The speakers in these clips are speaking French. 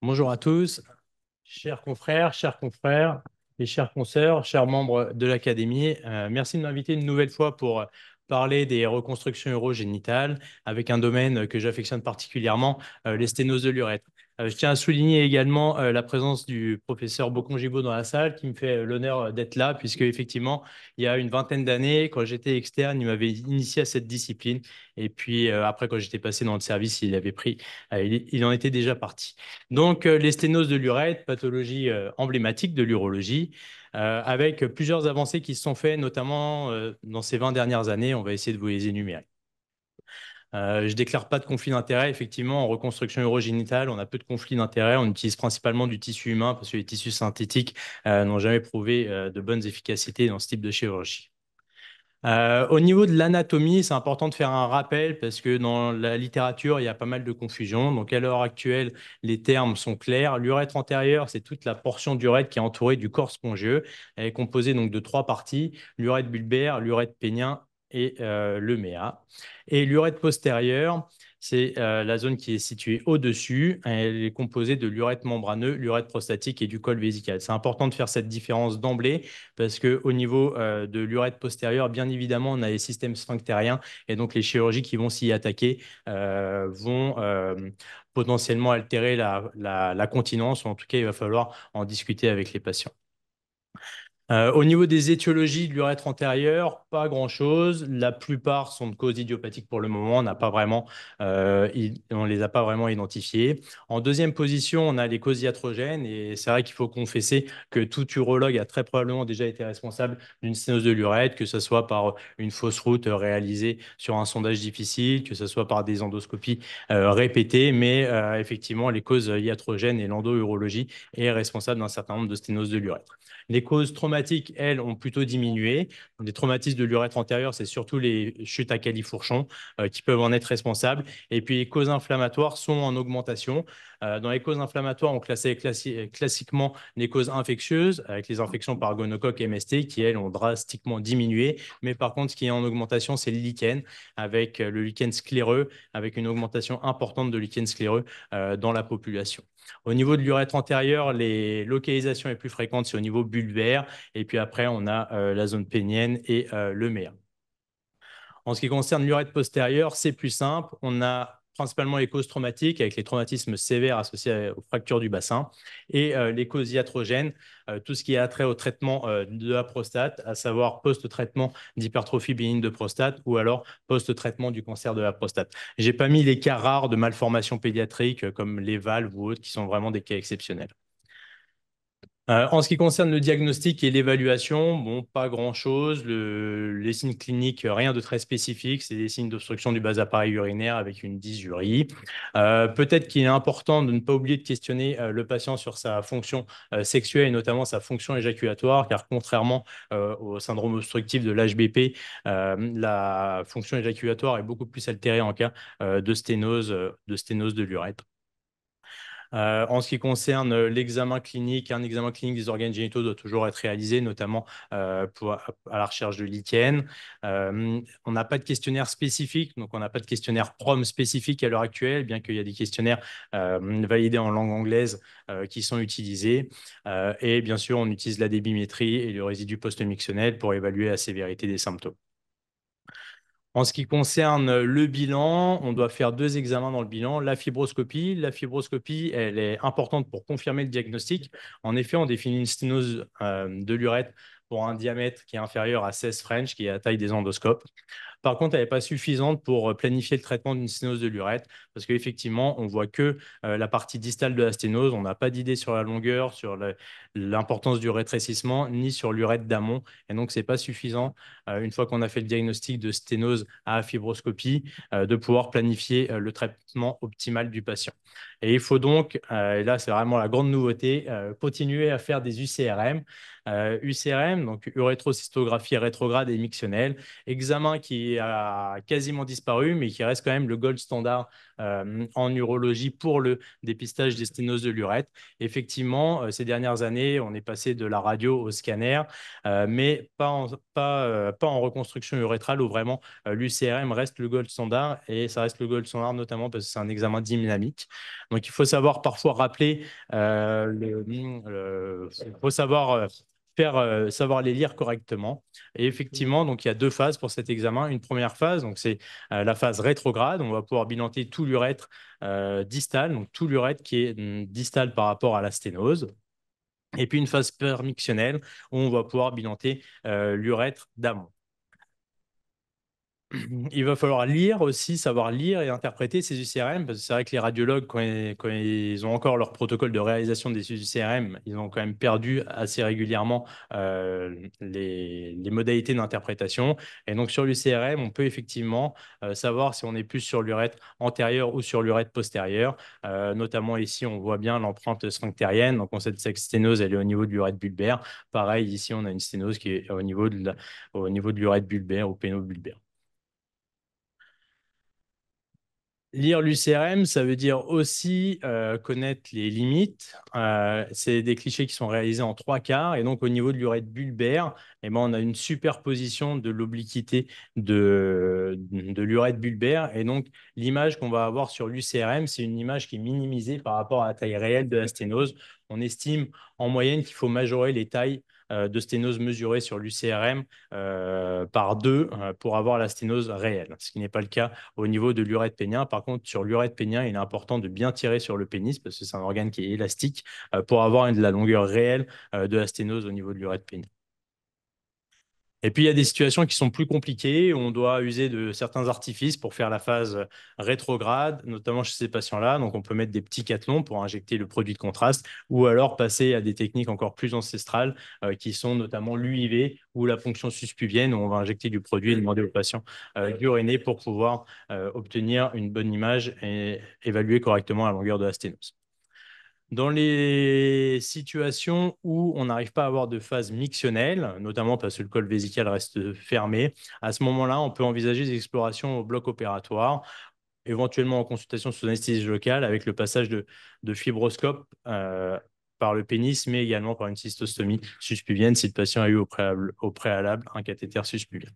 Bonjour à tous, chers confrères et chers consoeurs, chers membres de l'Académie. Merci de m'inviter une nouvelle fois pour parler des reconstructions urogénitales avec un domaine que j'affectionne particulièrement, les sténoses de l'urètre. Je tiens à souligner également la présence du professeur Bocon-Gibaud dans la salle qui me fait l'honneur d'être là puisque effectivement, il y a une vingtaine d'années, quand j'étais externe, il m'avait initié à cette discipline et puis après, quand j'étais passé dans le service, il en était déjà parti. Donc, les sténoses de l'urètre, pathologie emblématique de l'urologie, avec plusieurs avancées qui se sont faites, notamment dans ces 20 dernières années. On va essayer de vous les énumérer. Je ne déclare pas de conflit d'intérêt. Effectivement, en reconstruction urogénitale, on a peu de conflits d'intérêt. On utilise principalement du tissu humain parce que les tissus synthétiques n'ont jamais prouvé de bonnes efficacités dans ce type de chirurgie. Au niveau de l'anatomie, c'est important de faire un rappel parce que dans la littérature, il y a pas mal de confusion. Donc, à l'heure actuelle, les termes sont clairs. L'urètre antérieur, c'est toute la portion d'urètre qui est entourée du corps spongieux. Elle est composée donc de trois parties, l'urètre bulbaire, l'urètre pénien et le méa. Et l'urètre postérieur, c'est la zone qui est située au-dessus. Elle est composée de l'urètre membraneux, l'urètre prostatique et du col vésical. C'est important de faire cette différence d'emblée parce qu'au niveau de l'urètre postérieur, bien évidemment, on a les systèmes sphinctériens et donc les chirurgies qui vont s'y attaquer vont potentiellement altérer la continence, ou en tout cas, il va falloir en discuter avec les patients. Au niveau des étiologies de l'urètre antérieur, pas grand-chose. La plupart sont de cause idiopathique pour le moment. On les a pas vraiment identifiées. En deuxième position, on a les causes iatrogènes. Et c'est vrai qu'il faut confesser que tout urologue a très probablement déjà été responsable d'une sténose de l'urètre, que ce soit par une fausse route réalisée sur un sondage difficile, que ce soit par des endoscopies répétées. Mais effectivement, les causes iatrogènes et l'endourologie est responsable d'un certain nombre de sténoses de l'urètre. Les causes traumatiques, elles, ont plutôt diminué. Les traumatismes de l'urètre antérieur, c'est surtout les chutes à califourchon qui peuvent en être responsables. Et puis, les causes inflammatoires sont en augmentation. Dans les causes inflammatoires, on classait classiquement les causes infectieuses, avec les infections par gonocoque et MST, qui, elles, ont drastiquement diminué. Mais par contre, ce qui est en augmentation, c'est le lichen, avec le lichen scléreux, avec une augmentation importante de lichen scléreux dans la population. Au niveau de l'urètre antérieur, les localisations les plus fréquentes, c'est au niveau bulbaire. Et puis après, on a la zone pénienne et le méa. En ce qui concerne l'urètre postérieur, c'est plus simple. On a principalement les causes traumatiques avec les traumatismes sévères associés aux fractures du bassin et les causes iatrogènes, tout ce qui a trait au traitement de la prostate, à savoir post-traitement d'hypertrophie bénigne de prostate ou alors post-traitement du cancer de la prostate. J'ai pas mis les cas rares de malformations pédiatriques comme les valves ou autres qui sont vraiment des cas exceptionnels. En ce qui concerne le diagnostic et l'évaluation, bon, pas grand-chose. Les signes cliniques, rien de très spécifique. C'est des signes d'obstruction du bas appareil urinaire avec une dysurie. Peut-être qu'il est important de ne pas oublier de questionner le patient sur sa fonction sexuelle et notamment sa fonction éjaculatoire, car contrairement au syndrome obstructif de l'HBP, la fonction éjaculatoire est beaucoup plus altérée en cas de sténose de l'urètre. En ce qui concerne l'examen clinique, un examen clinique des organes génitaux doit toujours être réalisé, notamment à la recherche de l'ITN. On n'a pas de questionnaire spécifique, donc on n'a pas de questionnaire PROM spécifique à l'heure actuelle, bien qu'il y ait des questionnaires validés en langue anglaise qui sont utilisés. Et bien sûr, on utilise la débimétrie et le résidu post-mictionnel pour évaluer la sévérité des symptômes. En ce qui concerne le bilan, on doit faire deux examens dans le bilan. La fibroscopie, elle est importante pour confirmer le diagnostic. En effet, on définit une sténose de l'urètre pour un diamètre qui est inférieur à 16 French, qui est la taille des endoscopes. Par contre, elle n'est pas suffisante pour planifier le traitement d'une sténose de l'urètre parce qu'effectivement, on voit que la partie distale de la sténose. On n'a pas d'idée sur la longueur, sur l'importance du rétrécissement, ni sur l'urètre d'amont. Et donc, ce n'est pas suffisant, une fois qu'on a fait le diagnostic de sténose à fibroscopie, de pouvoir planifier le traitement optimal du patient. Et il faut donc, et là c'est vraiment la grande nouveauté, continuer à faire des UCRM. UCRM, donc urétrocystographie rétrograde et mictionnelle, examen qui a quasiment disparu, mais qui reste quand même le gold standard en urologie pour le dépistage des sténoses de l'urètre. Effectivement, ces dernières années, on est passé de la radio au scanner, mais pas en reconstruction urétrale où vraiment l'UCRM reste le gold standard et ça reste le gold standard notamment parce que c'est un examen dynamique. Donc, il faut savoir parfois rappeler, il faut savoir savoir les lire correctement. Et effectivement, donc il y a deux phases pour cet examen. Une première phase, donc c'est la phase rétrograde. On va pouvoir bilanter tout l'urètre distal, donc tout l'urètre qui est distal par rapport à la sténose. Et puis une phase permictionnelle où on va pouvoir bilanter l'urètre d'amont. Il va falloir lire aussi, savoir lire et interpréter ces UCRM, parce que c'est vrai que les radiologues, quand ils ont encore leur protocole de réalisation des UCRM, ils ont quand même perdu assez régulièrement les modalités d'interprétation. Et donc sur l'UCRM, on peut effectivement savoir si on est plus sur l'urètre antérieur ou sur l'urètre postérieur. Notamment ici, on voit bien l'empreinte sphinctérienne. Donc on sait que cette sténose, elle est au niveau de l'urètre bulbaire. Pareil, ici, on a une sténose qui est au niveau de l'urètre bulbaire ou pénobulbaire. Lire l'UCRM, ça veut dire aussi connaître les limites. C'est des clichés qui sont réalisés en trois quarts. Et donc, au niveau de l'urètre bulbaire, eh ben, on a une superposition de l'obliquité de l'urètre bulbaire. Et donc, l'image qu'on va avoir sur l'UCRM, c'est une image qui est minimisée par rapport à la taille réelle de la sténose. On estime en moyenne qu'il faut majorer les tailles de sténose mesurées sur l'UCRM par deux pour avoir la sténose réelle, ce qui n'est pas le cas au niveau de l'urètre pénien. Par contre, sur l'urètre pénien, il est important de bien tirer sur le pénis parce que c'est un organe qui est élastique pour avoir la longueur réelle de la sténose au niveau de l'urètre pénien. Et puis, il y a des situations qui sont plus compliquées, où on doit user de certains artifices pour faire la phase rétrograde, notamment chez ces patients-là. Donc, on peut mettre des petits cathlons pour injecter le produit de contraste, ou alors passer à des techniques encore plus ancestrales, qui sont notamment l'UIV ou la ponction suspubienne, où on va injecter du produit et demander au patient d'uriner pour pouvoir obtenir une bonne image et évaluer correctement la longueur de la sténose. Dans les situations où on n'arrive pas à avoir de phase mictionnelle, notamment parce que le col vésical reste fermé, à ce moment-là, on peut envisager des explorations au bloc opératoire, éventuellement en consultation sous anesthésie locale avec le passage de fibroscope par le pénis, mais également par une cystostomie suspubienne si le patient a eu au préalable un cathéter suspubien.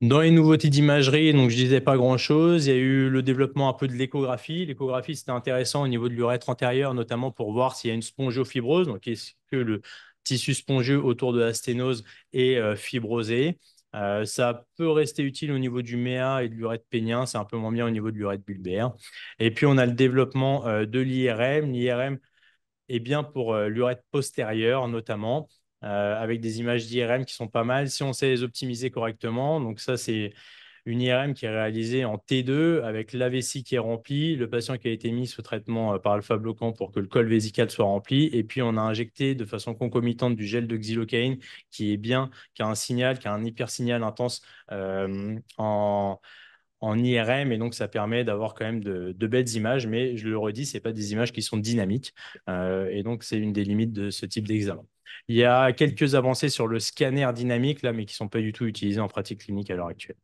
Dans les nouveautés d'imagerie, donc je disais pas grand-chose. Il y a eu le développement un peu de l'échographie. L'échographie, c'était intéressant au niveau de l'urètre antérieur, notamment pour voir s'il y a une spongiofibrose. Donc, est-ce que le tissu spongieux autour de la sténose est fibrosé? Ça peut rester utile au niveau du méa et de l'urètre pénien. C'est un peu moins bien au niveau de l'urètre bulbaire. Et puis, on a le développement de l'IRM. L'IRM et bien pour l'urètre postérieur notamment, avec des images d'IRM qui sont pas mal si on sait les optimiser correctement. Donc ça, c'est une IRM qui est réalisée en T2 avec la vessie qui est remplie, le patient qui a été mis sous traitement par alpha-bloquant pour que le col vésical soit rempli, et puis on a injecté de façon concomitante du gel de xylocaïne qui est bien, qui a un signal, qui a un hypersignal intense en IRM, et donc ça permet d'avoir quand même de belles images, mais je le redis, ce n'est pas des images qui sont dynamiques, et donc c'est une des limites de ce type d'examen. Il y a quelques avancées sur le scanner dynamique, là, mais qui ne sont pas du tout utilisées en pratique clinique à l'heure actuelle.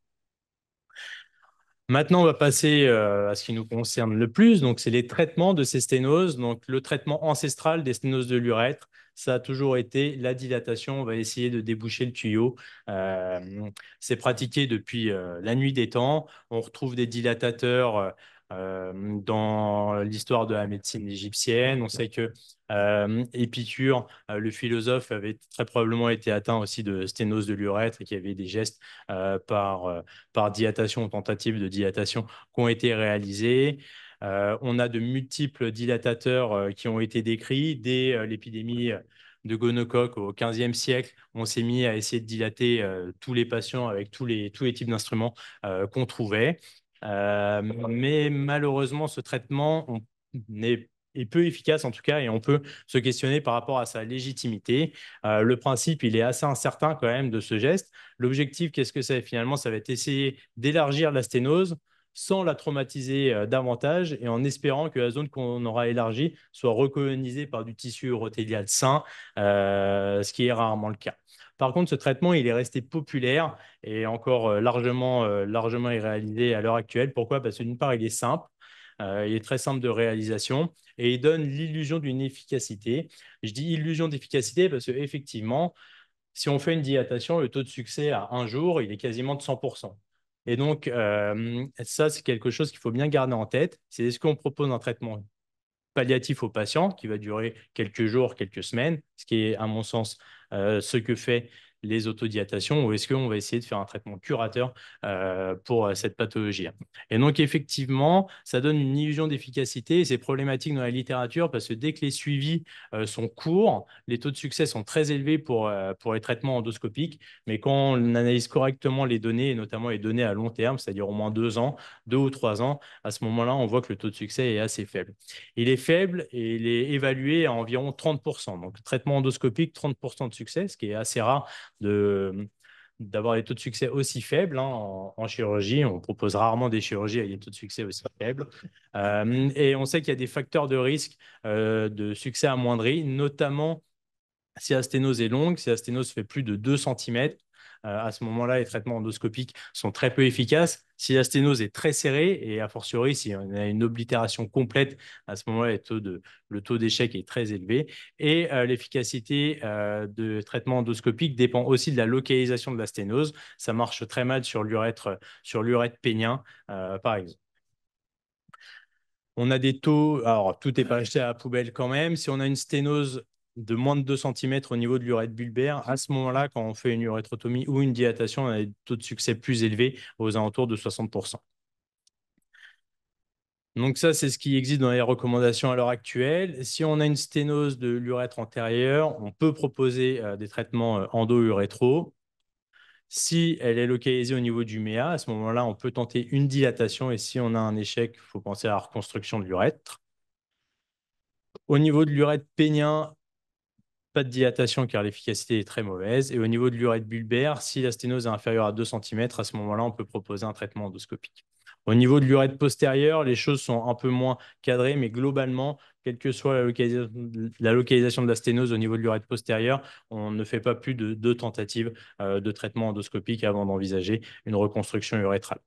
Maintenant, on va passer à ce qui nous concerne le plus, donc c'est les traitements de ces sténoses. Donc le traitement ancestral des sténoses de l'urètre, ça a toujours été la dilatation. On va essayer de déboucher le tuyau. C'est pratiqué depuis la nuit des temps. On retrouve des dilatateurs dans l'histoire de la médecine égyptienne. On sait que Épicure, le philosophe, avait très probablement été atteint aussi de sténose de l'urètre et qu'il y avait des gestes par dilatation ou tentative de dilatation qui ont été réalisées. On a de multiples dilatateurs qui ont été décrits dès l'épidémie de gonocoque au XVe siècle. On s'est mis à essayer de dilater tous les patients avec tous les types d'instruments qu'on trouvait. Mais malheureusement, ce traitement est peu efficace en tout cas, et on peut se questionner par rapport à sa légitimité. Le principe, il est assez incertain quand même de ce geste. L'objectif, qu'est-ce que c'est finalement? Ça va être essayer d'élargir la sténose sans la traumatiser davantage et en espérant que la zone qu'on aura élargie soit recolonisée par du tissu urothélial sain, ce qui est rarement le cas. Par contre, ce traitement, il est resté populaire et encore largement irréalisé à l'heure actuelle. Pourquoi? Parce que d'une part, il est simple, il est très simple de réalisation et il donne l'illusion d'une efficacité. Je dis illusion d'efficacité parce qu'effectivement, si on fait une dilatation, le taux de succès à un jour, il est quasiment de 100%. Et donc, ça, c'est quelque chose qu'il faut bien garder en tête. C'est est-ce qu'on propose un traitement palliatif au patient qui va durer quelques jours, quelques semaines, ce qui est, à mon sens, ce que fait les autodilatations, ou est-ce qu'on va essayer de faire un traitement curateur pour cette pathologie? Et donc, effectivement, ça donne une illusion d'efficacité et c'est problématique dans la littérature parce que dès que les suivis sont courts, les taux de succès sont très élevés pour les traitements endoscopiques, mais quand on analyse correctement les données, et notamment les données à long terme, c'est-à-dire au moins 2 ans, 2 ou 3 ans, à ce moment-là, on voit que le taux de succès est assez faible. Il est faible et il est évalué à environ 30%. Donc, traitement endoscopique, 30% de succès, ce qui est assez rare d'avoir des taux de succès aussi faibles hein, en chirurgie. On propose rarement des chirurgies avec des taux de succès aussi faibles. Et on sait qu'il y a des facteurs de risque de succès amoindris, notamment si la sténose est longue, si la sténose fait plus de 2 cm, à ce moment-là, les traitements endoscopiques sont très peu efficaces. Si la sténose est très serrée, et a fortiori, si on a une oblitération complète, à ce moment-là, le taux d'échec est très élevé. Et l'efficacité de traitement endoscopique dépend aussi de la localisation de la sténose. Ça marche très mal sur l'urètre pénien, par exemple. On a des taux, alors tout n'est pas acheté à la poubelle quand même. Si on a une sténose de moins de 2 cm au niveau de l'urètre bulbaire, à ce moment-là, quand on fait une urétrotomie ou une dilatation, on a des taux de succès plus élevés, aux alentours de 60%. Donc ça, c'est ce qui existe dans les recommandations à l'heure actuelle. Si on a une sténose de l'urètre antérieur, on peut proposer des traitements endo-urétro. Si elle est localisée au niveau du méa, à ce moment-là, on peut tenter une dilatation et si on a un échec, il faut penser à la reconstruction de l'urètre. Au niveau de l'urètre pénien, pas de dilatation car l'efficacité est très mauvaise. Et au niveau de l'urètre bulbaire, si la sténose est inférieure à 2 cm, à ce moment-là, on peut proposer un traitement endoscopique. Au niveau de l'urètre postérieur, les choses sont un peu moins cadrées, mais globalement, quelle que soit la localisation de la sténose au niveau de l'urètre postérieur, on ne fait pas plus de 2 tentatives de traitement endoscopique avant d'envisager une reconstruction urétrale.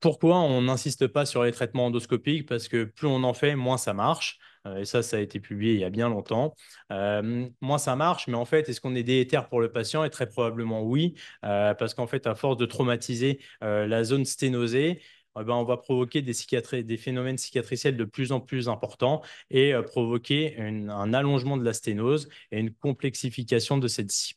Pourquoi on n'insiste pas sur les traitements endoscopiques? Parce que plus on en fait, moins ça marche. Et ça a été publié il y a bien longtemps. Moins ça marche, mais en fait, est-ce qu'on est délétère pour le patient? Et très probablement oui, parce qu'en fait, à force de traumatiser la zone sténosée, ben, on va provoquer des phénomènes cicatriciels de plus en plus importants et provoquer un allongement de la sténose et une complexification de celle-ci.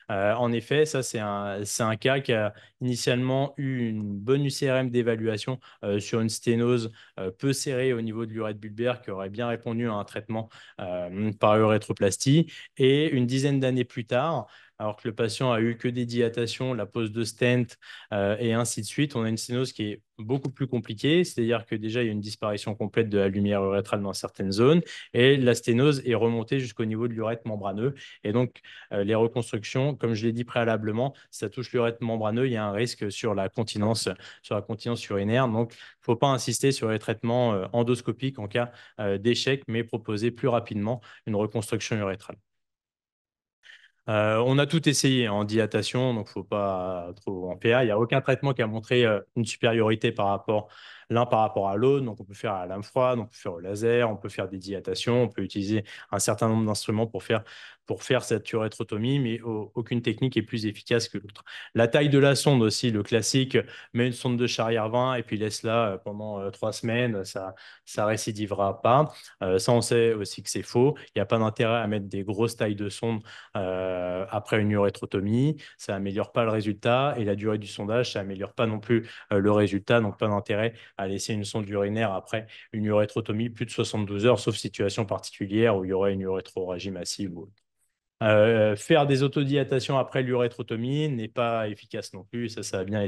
En effet, ça, c'est un cas qui a initialement eu une bonne UCRM d'évaluation sur une sténose peu serrée au niveau de l'urètre bulbaire qui aurait bien répondu à un traitement par urétroplastie. Et une dizaine d'années plus tard, alors que le patient a eu que des dilatations, la pose de stent et ainsi de suite, on a une sténose qui est beaucoup plus compliquée, c'est-à-dire que déjà, il y a une disparition complète de la lumière urétrale dans certaines zones et la sténose est remontée jusqu'au niveau de l'urètre membraneux. Et donc, les reconstructions, comme je l'ai dit préalablement, si ça touche l'urètre membraneux, il y a un risque sur la continence urinaire. Donc, il ne faut pas insister sur les traitements endoscopiques en cas d'échec, mais proposer plus rapidement une reconstruction urétrale. On a tout essayé en dilatation, donc il ne faut pas trop en faire. Il n'y a aucun traitement qui a montré une supériorité l'un par rapport à l'autre. Donc on peut faire à la lame froide, on peut faire au laser, on peut faire des dilatations, on peut utiliser un certain nombre d'instruments pour faire cette urétrotomie, mais aucune technique est plus efficace que l'autre. La taille de la sonde aussi, le classique, met une sonde de Charrière 20 et puis laisse-la pendant 3 semaines, ça récidivera pas. Ça, on sait aussi que c'est faux. Il n'y a pas d'intérêt à mettre des grosses tailles de sonde après une urétrotomie. Ça améliore pas le résultat et la durée du sondage, ça améliore pas non plus le résultat. Donc, pas d'intérêt à laisser une sonde urinaire après une urétrotomie plus de 72 heures, sauf situation particulière où il y aurait une urétroragie massive ou autre. Faire des autodilatations après l'urétrotomie n'est pas efficace non plus. Ça a bien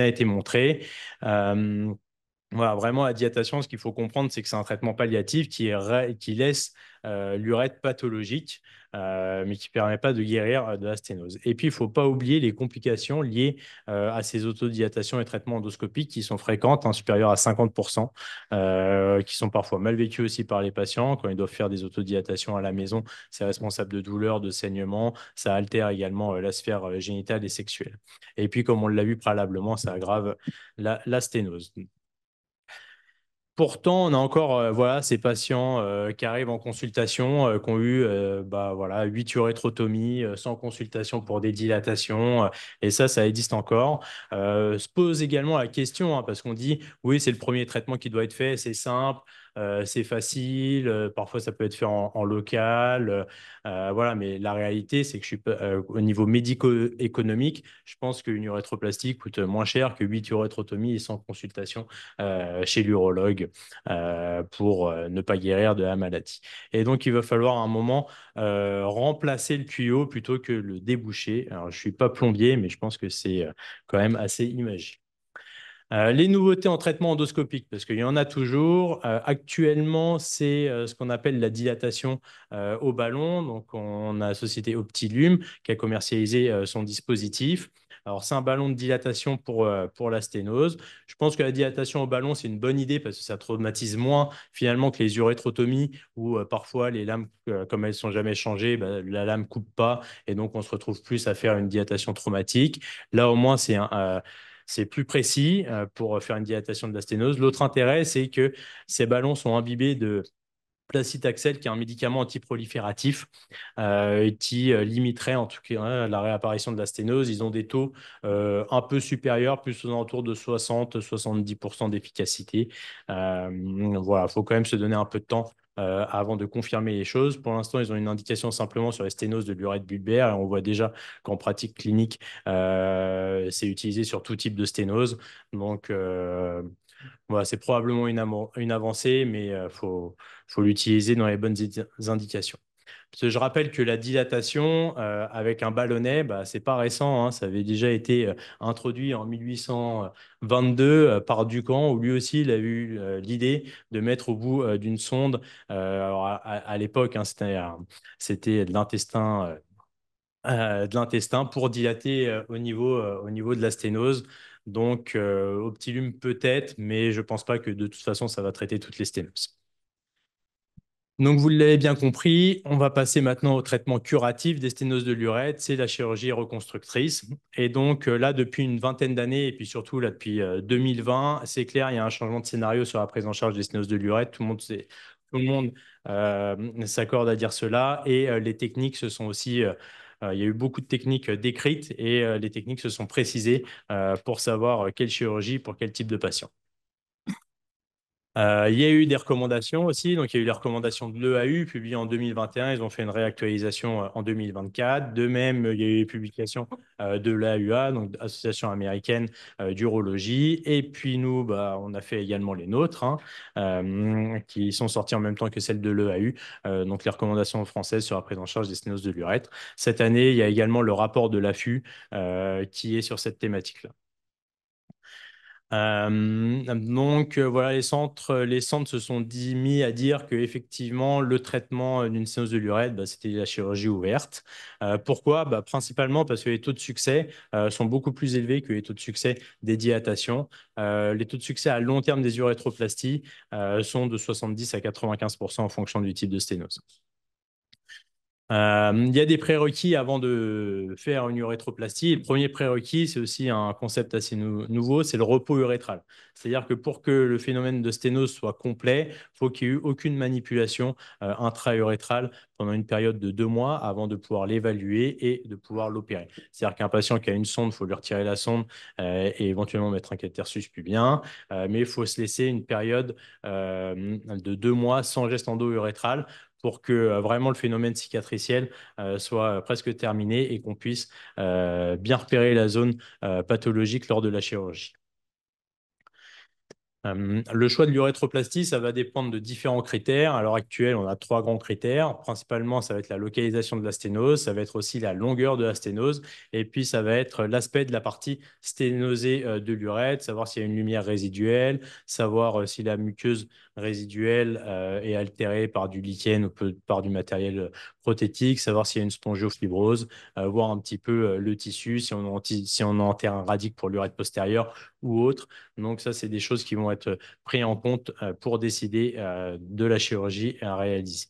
été montré. Euh, voilà, vraiment, la dilatation, ce qu'il faut comprendre, c'est que c'est un traitement palliatif qui laisse l'urètre pathologique, mais qui ne permet pas de guérir de la sténose. Et puis, il ne faut pas oublier les complications liées à ces autodilatations et traitements endoscopiques qui sont fréquentes, hein, supérieures à 50%, qui sont parfois mal vécues aussi par les patients. Quand ils doivent faire des autodilatations à la maison, c'est responsable de douleurs, de saignements. Ça altère également la sphère génitale et sexuelle. Et puis, comme on l'a vu préalablement, ça aggrave la sténose. Pourtant, on a encore voilà, ces patients qui arrivent en consultation, qui ont eu bah, voilà, 8 urétrotomies sans consultation pour des dilatations. Et ça existe encore. Se pose également la question, hein, parce qu'on dit, oui, c'est le premier traitement qui doit être fait, c'est simple, c'est facile, parfois ça peut être fait en local. Voilà, mais la réalité, c'est que je suis pas, au niveau médico-économique, je pense qu'une urétroplastie coûte moins cher que 8 urétrotomies sans consultation chez l'urologue pour ne pas guérir de la maladie. Et donc, il va falloir à un moment remplacer le tuyau plutôt que le déboucher. Alors, je ne suis pas plombier, mais je pense que c'est quand même assez imagé. Les nouveautés en traitement endoscopique, parce qu'il y en a toujours. Actuellement, c'est ce qu'on appelle la dilatation au ballon. Donc, on a la société Optilume qui a commercialisé son dispositif. Alors, c'est un ballon de dilatation pour la sténose. Je pense que la dilatation au ballon, c'est une bonne idée parce que ça traumatise moins finalement que les urétrotomies où parfois les lames, comme elles sont jamais changées, bah, la lame coupe pas et donc on se retrouve plus à faire une dilatation traumatique. Là, au moins, c'est plus précis pour faire une dilatation de la sténose. L'autre intérêt, c'est que ces ballons sont imbibés de Placitaxel, qui est un médicament antiprolifératif qui limiterait en tout cas la réapparition de la sténose. Ils ont des taux un peu supérieurs, plus aux alentours de 60-70% d'efficacité. Voilà, il faut quand même se donner un peu de temps avant de confirmer les choses. Pour l'instant, ils ont une indication simplement sur les sténoses de l'urètre bulbaire et on voit déjà qu'en pratique clinique, c'est utilisé sur tout type de sténose. Donc, voilà, c'est probablement une avancée, mais faut l'utiliser dans les bonnes indications. Parce que je rappelle que la dilatation avec un ballonnet, bah, c'est pas récent, hein, ça avait déjà été introduit en 1822 par Ducamp, où lui aussi il a eu l'idée de mettre au bout d'une sonde. Alors à l'époque, hein, c'était de l'intestin pour dilater au niveau de la sténose. Donc, Optilum peut-être, mais je ne pense pas que de toute façon, ça va traiter toutes les sténoses. Donc, vous l'avez bien compris, on va passer maintenant au traitement curatif des sténoses de l'urètre, c'est la chirurgie reconstructrice. Et donc, là, depuis une vingtaine d'années, et puis surtout là, depuis 2020, c'est clair, il y a un changement de scénario sur la prise en charge des sténoses de l'urètre. Tout le monde s'accorde à dire cela. Et les techniques se sont aussi. Il y a eu beaucoup de techniques décrites et les techniques se sont précisées pour savoir quelle chirurgie pour quel type de patient. Il y a eu des recommandations aussi. Donc, il y a eu les recommandations de l'EAU publiées en 2021. Ils ont fait une réactualisation en 2024. De même, il y a eu les publications de l'AUA, donc Association américaine d'urologie. Et puis, nous, bah, on a fait également les nôtres, hein, qui sont sorties en même temps que celles de l'EAU. Donc, les recommandations françaises sur la prise en charge des sténoses de l'urètre. Cette année, il y a également le rapport de l'AFU qui est sur cette thématique-là. Voilà, les centres se sont mis à dire que effectivement le traitement d'une sténose de l'urètre, bah, c'était la chirurgie ouverte. Pourquoi? Bah, principalement parce que les taux de succès sont beaucoup plus élevés que les taux de succès des dilatations. Les taux de succès à long terme des urétroplasties sont de 70 à 95% en fonction du type de sténose. Il y a des prérequis avant de faire une urétroplastie. Le premier prérequis, c'est aussi un concept assez nouveau, c'est le repos urétral. C'est-à-dire que pour que le phénomène de sténose soit complet, il faut qu'il n'y ait eu aucune manipulation intra-urétrale pendant une période de 2 mois avant de pouvoir l'évaluer et de pouvoir l'opérer. C'est-à-dire qu'un patient qui a une sonde, il faut lui retirer la sonde et éventuellement mettre un catéter suspubien, mais il faut se laisser une période de 2 mois sans geste endo-urétral pour que vraiment le phénomène cicatriciel soit presque terminé et qu'on puisse bien repérer la zone pathologique lors de la chirurgie. Le choix de l'urétroplastie, ça va dépendre de différents critères. À l'heure actuelle, on a trois grands critères. Principalement, ça va être la localisation de la sténose, ça va être aussi la longueur de la sténose, et puis ça va être l'aspect de la partie sténosée de l'urètre, savoir s'il y a une lumière résiduelle, savoir si la muqueuse résiduelle est altérée par du lichen ou par du matériel prothétique, savoir s'il y a une spongiofibrose, voir un petit peu le tissu, si on enterre un radique pour l'urètre postérieur ou autre. Donc ça, c'est des choses qui vont être prises en compte pour décider de la chirurgie à réaliser.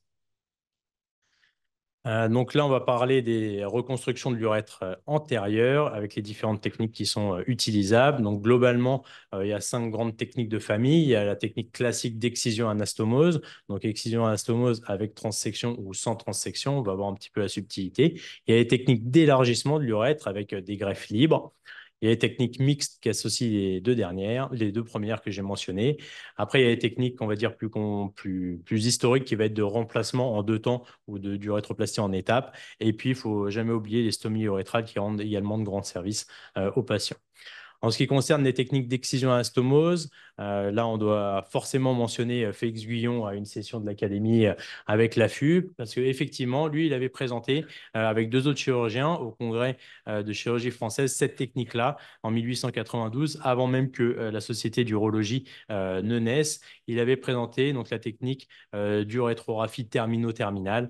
Donc là, on va parler des reconstructions de l'urètre antérieur avec les différentes techniques qui sont utilisables. Donc globalement, il y a 5 grandes techniques de famille. Il y a la technique classique d'excision-anastomose. Donc excision-anastomose avec transsection ou sans transsection, on va voir un petit peu la subtilité. Il y a les techniques d'élargissement de l'urètre avec des greffes libres. Il y a les techniques mixtes qui associent les deux premières que j'ai mentionnées. Après, il y a les techniques, on va dire, plus historiques qui va être de remplacement en 2 temps ou d'urétroplastie en étapes. Et puis, il ne faut jamais oublier les stomies urétrales qui rendent également de grands services aux patients. En ce qui concerne les techniques d'excision anastomose, là, on doit forcément mentionner Félix Guyon à une session de l'Académie avec l'AFU, parce qu'effectivement, lui, il avait présenté avec 2 autres chirurgiens au congrès de chirurgie française cette technique-là en 1892, avant même que la Société d'urologie ne naisse. Il avait présenté donc, la technique d'urétrographie termino-terminale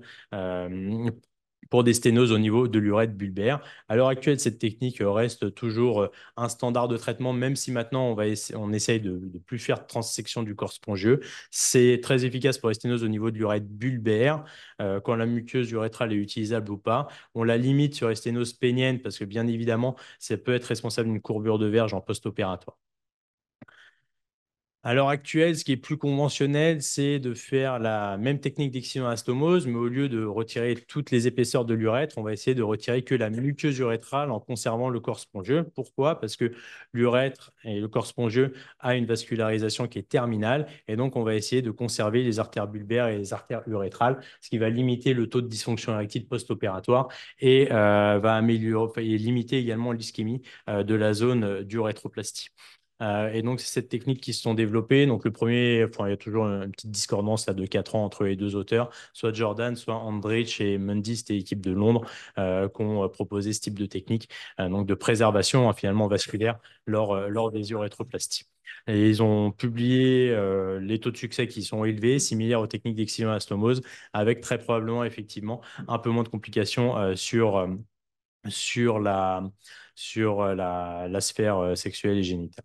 pour des sténoses au niveau de l'urètre bulbaire. À l'heure actuelle, cette technique reste toujours un standard de traitement, même si maintenant on essaye de ne plus faire de transsection du corps spongieux. C'est très efficace pour les sténoses au niveau de l'urètre bulbaire, quand la muqueuse urétrale est utilisable ou pas. On la limite sur les sténoses péniennes parce que bien évidemment, ça peut être responsable d'une courbure de verge en post-opératoire. À l'heure actuelle, ce qui est plus conventionnel, c'est de faire la même technique d'excision-anastomose, mais au lieu de retirer toutes les épaisseurs de l'urètre, on va essayer de retirer que la muqueuse urétrale en conservant le corps spongieux. Pourquoi? Parce que l'urètre et le corps spongieux a une vascularisation qui est terminale, et donc on va essayer de conserver les artères bulbaires et les artères urétrales, ce qui va limiter le taux de dysfonction érectile post-opératoire et va améliorer et limiter également l'ischémie de la zone d'urétroplastie. Et donc, c'est cette technique qui se sont développées. Donc, le premier, enfin, il y a toujours une petite discordance là, de 4 ans entre les deux auteurs, soit Jordan, soit Andrich et Mundy, c'était l'équipe de Londres, qui ont proposé ce type de technique, donc de préservation finalement vasculaire lors des urétroplasties. Et ils ont publié les taux de succès qui sont élevés, similaires aux techniques d'excision-anastomose, avec très probablement effectivement un peu moins de complications sur la sphère sexuelle et génitale.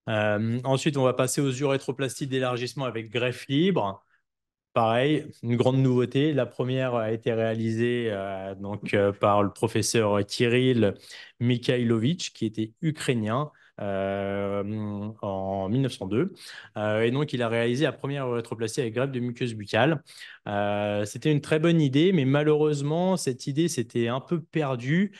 Ensuite, on va passer aux urétroplasties d'élargissement avec greffe libre. Pareil, une grande nouveauté. La première a été réalisée par le professeur Kirill Mikhailovitch, qui était ukrainien en 1902. Et donc, il a réalisé la première urétroplastie avec greffe de muqueuse buccale. C'était une très bonne idée, mais malheureusement, cette idée s'était un peu perdue,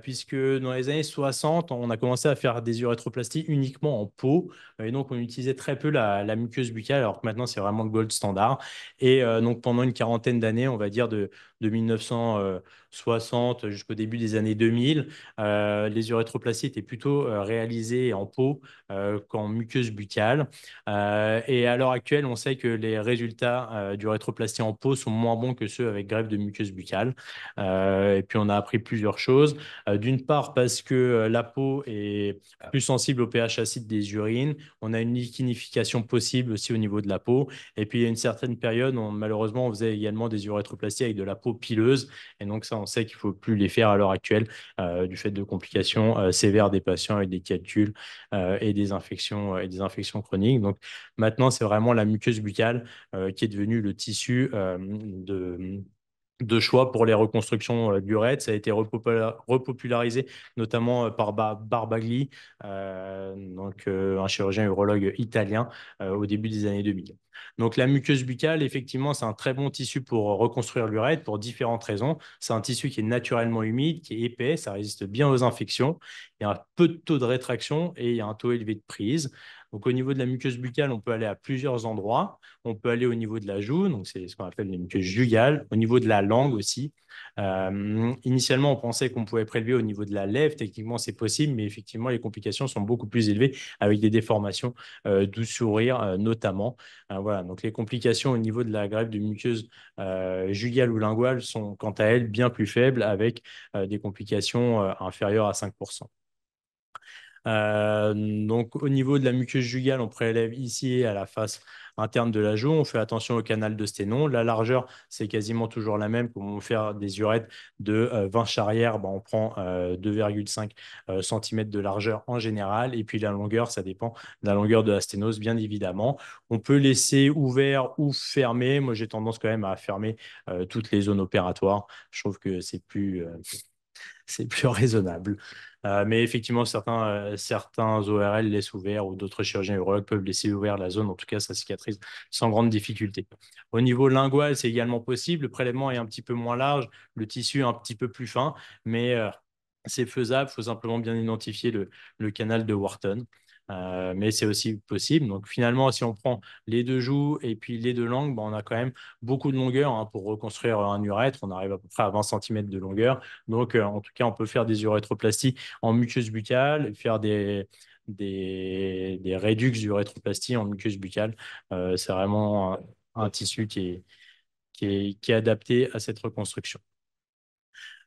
puisque dans les années 60, on a commencé à faire des urétroplasties uniquement en peau. Et donc, on utilisait très peu la muqueuse buccale, alors que maintenant, c'est vraiment le gold standard. Et donc, pendant une quarantaine d'années, on va dire de 1960 jusqu'au début des années 2000, les urétroplasties étaient plutôt réalisées en peau qu'en muqueuse buccale. Et à l'heure actuelle, on sait que les résultats d'urétroplastie en peau sont moins bons que ceux avec greffe de muqueuse buccale. Et puis, on a appris plusieurs choses. D'une part, parce que la peau est plus sensible au pH acide des urines. On a une liquinification possible aussi au niveau de la peau. Et puis, il y a une certaine période, malheureusement, on faisait également des urétroplasties avec de la peau pileuse. Et donc, ça, on sait qu'il ne faut plus les faire à l'heure actuelle du fait de complications sévères des patients avec des calculs et des infections chroniques. Donc, maintenant, c'est vraiment la muqueuse buccale qui est devenue le tissu de choix pour les reconstructions d'urètre. Ça a été repopularisé notamment par Barbagli, un chirurgien urologue italien au début des années 2000. Donc la muqueuse buccale, effectivement, c'est un très bon tissu pour reconstruire l'urètre pour différentes raisons. C'est un tissu qui est naturellement humide, qui est épais, ça résiste bien aux infections. Il y a un peu de taux de rétraction et il y a un taux élevé de prise. Donc au niveau de la muqueuse buccale, on peut aller à plusieurs endroits. On peut aller au niveau de la joue, donc c'est ce qu'on appelle les muqueuses jugales, au niveau de la langue aussi. Initialement, on pensait qu'on pouvait prélever au niveau de la lèvre. Techniquement, c'est possible, mais effectivement, les complications sont beaucoup plus élevées avec des déformations du sourire notamment. Voilà, donc les complications au niveau de la greffe de muqueuse jugale ou linguale sont quant à elles bien plus faibles avec des complications inférieures à 5%. Donc, au niveau de la muqueuse jugale, on prélève ici à la face interne de la joue. On fait attention au canal de sténon. La largeur, c'est quasiment toujours la même. Comme on fait des urettes de 20 charrières, ben, on prend 2,5 cm de largeur en général. Et puis la longueur, ça dépend de la longueur de la sténose, bien évidemment. On peut laisser ouvert ou fermé. Moi, j'ai tendance quand même à fermer toutes les zones opératoires. Je trouve que c'est plus raisonnable. Mais effectivement, certains ORL laissent ouvert ou d'autres chirurgiens urologues peuvent laisser ouvert la zone. En tout cas, ça cicatrise sans grande difficulté. Au niveau lingual, c'est également possible. Le prélèvement est un petit peu moins large, le tissu est un petit peu plus fin, mais c'est faisable. Il faut simplement bien identifier le canal de Wharton. Mais c'est aussi possible. Donc finalement, si on prend les deux joues et puis les deux langues, ben, on a quand même beaucoup de longueur hein, pour reconstruire un urètre. On arrive à peu près à 20 cm de longueur. Donc, en tout cas, on peut faire des urétroplasties en muqueuse buccale, faire des réducs d'urétroplastie en muqueuse buccale. C'est vraiment un tissu qui est adapté à cette reconstruction.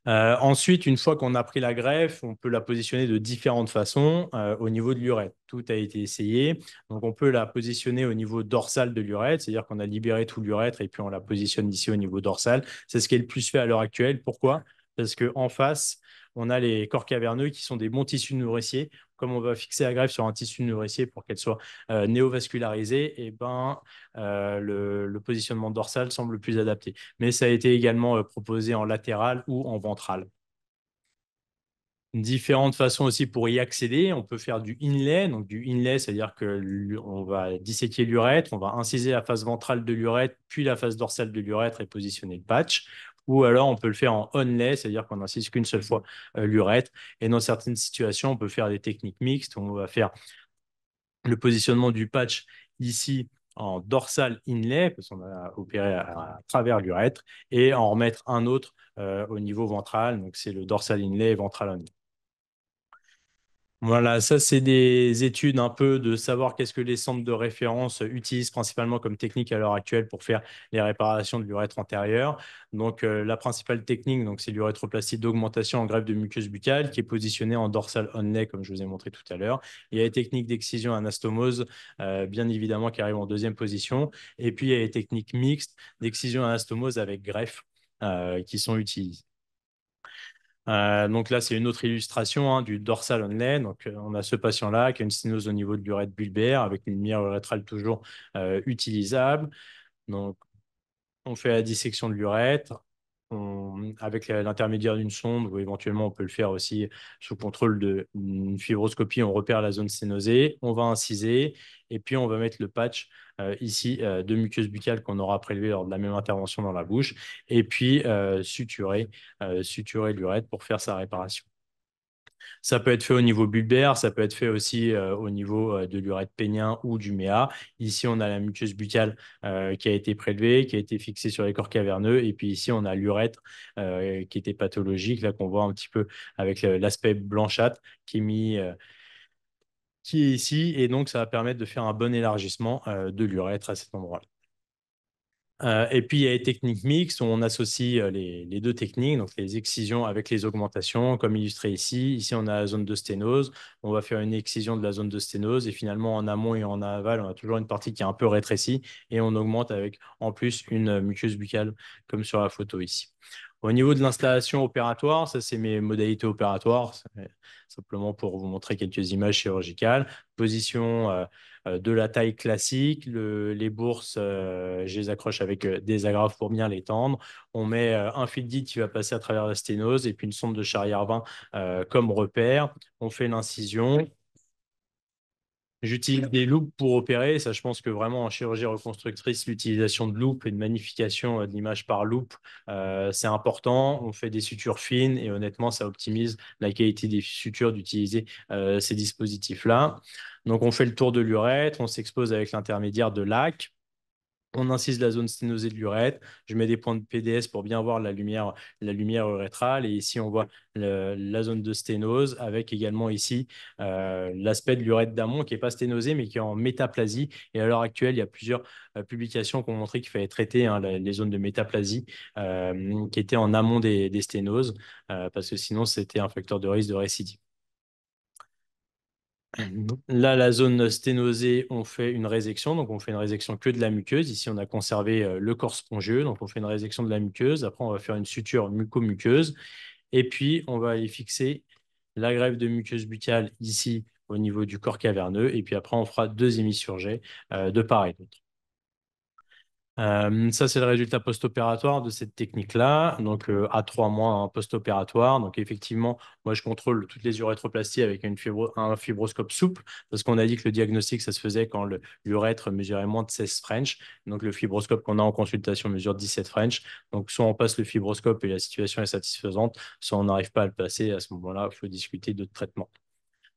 Ensuite, une fois qu'on a pris la greffe, on peut la positionner de différentes façons au niveau de l'urètre. Tout a été essayé. Donc, on peut la positionner au niveau dorsal de l'urètre, c'est-à-dire qu'on a libéré tout l'urètre et puis on la positionne ici au niveau dorsal. C'est ce qui est le plus fait à l'heure actuelle. Pourquoi? Parce qu'en face, on a les corps caverneux qui sont des bons tissus nourriciers. Comme on va fixer la greffe sur un tissu nourricier pour qu'elle soit néovascularisée, et ben, le positionnement dorsal semble le plus adapté. Mais ça a été également proposé en latéral ou en ventral. Différentes façons aussi pour y accéder. On peut faire du inlay. Donc, du inlay, c'est-à-dire on va disséquer l'urètre, on va inciser la face ventrale de l'urètre, puis la face dorsale de l'urètre et positionner le patch. Ou alors, on peut le faire en onlay, c'est-à-dire qu'on n'incise qu'une seule fois l'urètre. Et dans certaines situations, on peut faire des techniques mixtes. On va faire le positionnement du patch ici en dorsal inlay, parce qu'on a opéré à travers l'urètre, et en remettre un autre au niveau ventral. Donc, c'est le dorsal inlay et ventral onlay. Voilà, ça c'est des études un peu de savoir qu'est-ce que les centres de référence utilisent principalement comme technique à l'heure actuelle pour faire les réparations de l'urètre antérieur. Donc la principale technique, donc c'est l'urétroplastie d'augmentation en greffe de muqueuse buccale qui est positionnée en dorsal onlay comme je vous ai montré tout à l'heure. Il y a les techniques d'excision anastomose, bien évidemment qui arrivent en deuxième position. Et puis il y a les techniques mixtes d'excision anastomose avec greffe qui sont utilisées. Donc là, c'est une autre illustration hein, du dorsal onlay. Donc, on a ce patient-là qui a une sténose au niveau de l'urètre bulbaire avec une lumière urétrale toujours utilisable. Donc, on fait la dissection de l'urètre avec l'intermédiaire d'une sonde ou éventuellement on peut le faire aussi sous contrôle d'une fibroscopie. On repère la zone sténosée, on va inciser et puis on va mettre le patch ici de muqueuse buccale qu'on aura prélevé lors de la même intervention dans la bouche et puis suturer l'urètre pour faire sa réparation. Ça peut être fait au niveau bulbaire, ça peut être fait aussi au niveau de l'urètre pénien ou du méa. Ici, on a la muqueuse buccale qui a été prélevée, qui a été fixée sur les corps caverneux. Et puis ici, on a l'urètre qui était pathologique, là qu'on voit un petit peu avec l'aspect blanchâtre qui est ici. Et donc, ça va permettre de faire un bon élargissement de l'urètre à cet endroit-là. Et puis, il y a les techniques mixtes où on associe les deux techniques, donc les excisions avec les augmentations, comme illustré ici. Ici, on a la zone de sténose. On va faire une excision de la zone de sténose et finalement, en amont et en aval, on a toujours une partie qui est un peu rétrécie et on augmente avec en plus une muqueuse buccale, comme sur la photo ici. Au niveau de l'installation opératoire, ça, c'est mes modalités opératoires, c'est simplement pour vous montrer quelques images chirurgicales. Position de la taille classique. Les bourses, je les accroche avec des agrafes pour bien les tendre. On met un fil guide qui va passer à travers la sténose et puis une sonde de Charrière-20 comme repère. On fait l'incision. J'utilise des loupes pour opérer. Ça, je pense que vraiment en chirurgie reconstructrice, l'utilisation de loupes et de magnification de l'image par loupe, c'est important. On fait des sutures fines et honnêtement, ça optimise la qualité des sutures d'utiliser ces dispositifs-là. Donc, on fait le tour de l'urètre, on s'expose avec l'intermédiaire de l'AC. On incise la zone sténosée de l'urètre. Je mets des points de PDS pour bien voir la lumière urétrale. Et ici, on voit la zone de sténose avec également ici l'aspect de l'urètre d'amont qui n'est pas sténosé mais qui est en métaplasie. Et à l'heure actuelle, il y a plusieurs publications qui ont montré qu'il fallait traiter hein, les zones de métaplasie qui étaient en amont des sténoses parce que sinon, c'était un facteur de risque de récidive. Là, la zone sténosée, on fait une résection. Donc, on fait une résection que de la muqueuse. Ici, on a conservé le corps spongieux. Donc, on fait une résection de la muqueuse. Après, on va faire une suture muco-muqueuse. Et puis, on va aller fixer la greffe de muqueuse buccale ici au niveau du corps caverneux. Et puis après, on fera deux hémisurgés de part et d'autre. Ça, c'est le résultat post-opératoire de cette technique-là. Donc, à 3 mois hein, post-opératoire. Donc, effectivement, moi, je contrôle toutes les urétroplasties avec un fibroscope souple parce qu'on a dit que le diagnostic, ça se faisait quand l'urètre mesurait moins de 16 French. Donc, le fibroscope qu'on a en consultation mesure 17 French. Donc, soit on passe le fibroscope et la situation est satisfaisante, soit on n'arrive pas à le passer. À ce moment-là, il faut discuter de traitement.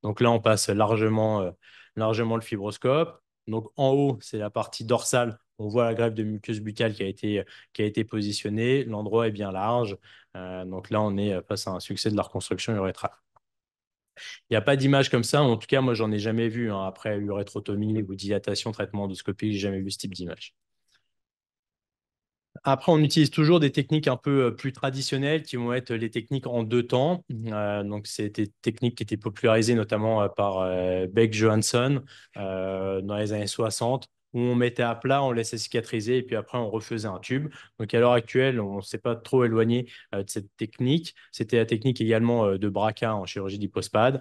Donc là, on passe largement le fibroscope. Donc en haut, c'est la partie dorsale. On voit la greffe de muqueuse buccale qui a été positionnée. L'endroit est bien large. Donc là, on est face à un succès de la reconstruction urétrale. Il n'y a pas d'image comme ça. En tout cas, moi, j'en ai jamais vu hein, après urétrotomie ou dilatation, traitement endoscopique. J'ai jamais vu ce type d'image. Après, on utilise toujours des techniques un peu plus traditionnelles qui vont être les techniques en deux temps. Donc, c'est des techniques qui étaient popularisées notamment par Beck Johansson dans les années 60, où on mettait à plat, on laissait cicatriser et puis après, on refaisait un tube. Donc, à l'heure actuelle, on ne s'est pas trop éloigné de cette technique. C'était la technique également de BRCA en chirurgie d'hypospad.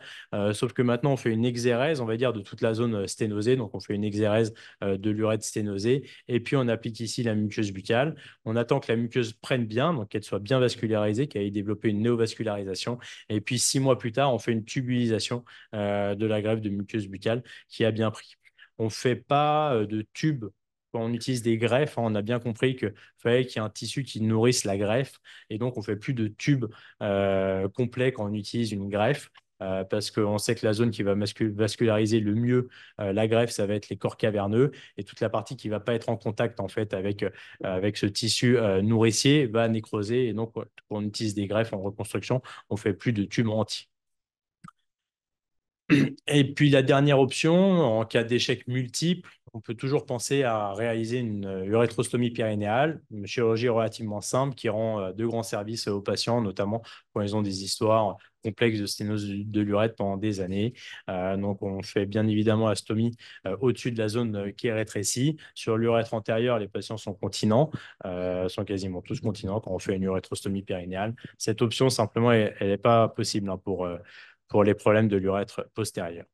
Sauf que maintenant, on fait une exérèse, on va dire, de toute la zone sténosée. Donc, on fait une exérèse de l'urètre sténosée et puis on applique ici la muqueuse buccale. On attend que la muqueuse prenne bien, donc qu'elle soit bien vascularisée, qu'elle ait développé une néovascularisation. Et puis 6 mois plus tard, on fait une tubulisation de la greffe de muqueuse buccale qui a bien pris. On ne fait pas de tube quand on utilise des greffes. Hein. On a bien compris qu'il fallait qu'il y ait un tissu qui nourrisse la greffe. Et donc, on ne fait plus de tube complet quand on utilise une greffe. Parce qu'on sait que la zone qui va vasculariser le mieux la greffe, ça va être les corps caverneux et toute la partie qui ne va pas être en contact en fait avec ce tissu nourricier va nécroser. Et donc, quand on utilise des greffes en reconstruction, on fait plus de tubes entiers. Et puis la dernière option, en cas d'échec multiple, on peut toujours penser à réaliser une urétrostomie périnéale, une chirurgie relativement simple qui rend de grands services aux patients, notamment quand ils ont des histoires complexes de sténose de l'urètre pendant des années. Donc on fait bien évidemment la stomie au-dessus de la zone qui est rétrécie. Sur l'urètre antérieur, les patients sont continents, sont quasiment tous continents quand on fait une urétrostomie périnéale. Cette option, simplement, elle n'est pas possible hein, pour les problèmes de l'urètre postérieur.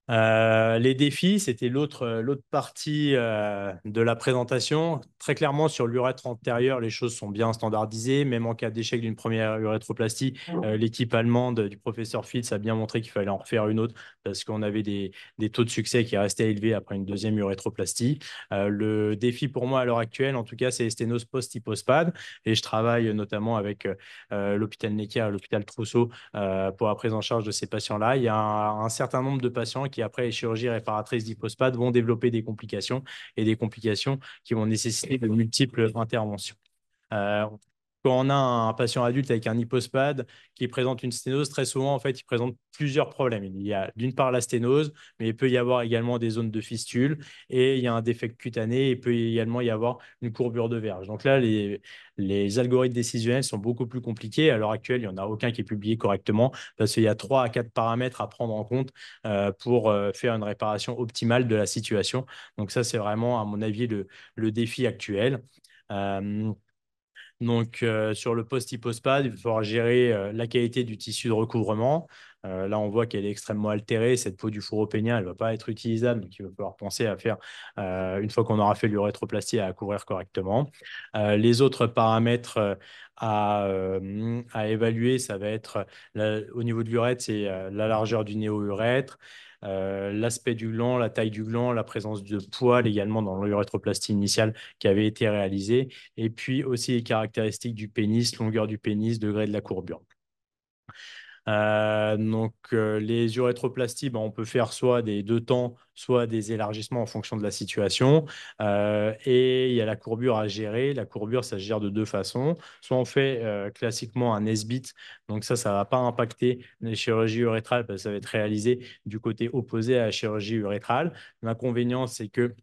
Les défis, c'était l'autre partie de la présentation. Très clairement, sur l'urètre antérieur, les choses sont bien standardisées. Même en cas d'échec d'une première urétroplastie, l'équipe allemande du professeur Fitz a bien montré qu'il fallait en refaire une autre parce qu'on avait des taux de succès qui restaient élevés après une deuxième urétroplastie. Le défi pour moi à l'heure actuelle, en tout cas, c'est les sténoses post-hypospad. Et je travaille notamment avec l'hôpital Necker et l'hôpital Trousseau pour la prise en charge de ces patients-là. Il y a un certain nombre de patients qui, après les chirurgies réparatrices d'hypospad, vont développer des complications et des complications qui vont nécessiter de multiples interventions. Euh, Quand on a un patient adulte avec un hypospad qui présente une sténose, très souvent, en fait, il présente plusieurs problèmes. Il y a d'une part la sténose, mais il peut y avoir également des zones de fistule et il y a un défect cutané. Il peut également y avoir une courbure de verge. Donc là, les algorithmes décisionnels sont beaucoup plus compliqués. À l'heure actuelle, il n'y en a aucun qui est publié correctement parce qu'il y a 3 à 4 paramètres à prendre en compte pour faire une réparation optimale de la situation. Donc ça, c'est vraiment, à mon avis, le défi actuel. Euh, donc, sur le post-hypospad, il va falloir gérer la qualité du tissu de recouvrement. Là, on voit qu'elle est extrêmement altérée. Cette peau du fourreau pénien, elle ne va pas être utilisable. Donc, il va falloir penser à faire, une fois qu'on aura fait l'urétroplastie, à couvrir correctement. Les autres paramètres à évaluer, ça va être au niveau de l'urètre, c'est la largeur du néo-urètre, l'aspect du gland, la taille du gland, la présence de poils également dans l'urétroplastie initiale qui avait été réalisée et puis aussi les caractéristiques du pénis, longueur du pénis, degré de la courbure. Les urétroplasties, ben, on peut faire soit des deux temps, soit des élargissements en fonction de la situation. Et il y a la courbure à gérer. La courbure, ça se gère de deux façons. Soit on fait classiquement un S-bit, donc ça ne va pas impacter les chirurgies urétrales parce que ça va être réalisé du côté opposé à la chirurgie urétrale. L'inconvénient, c'est que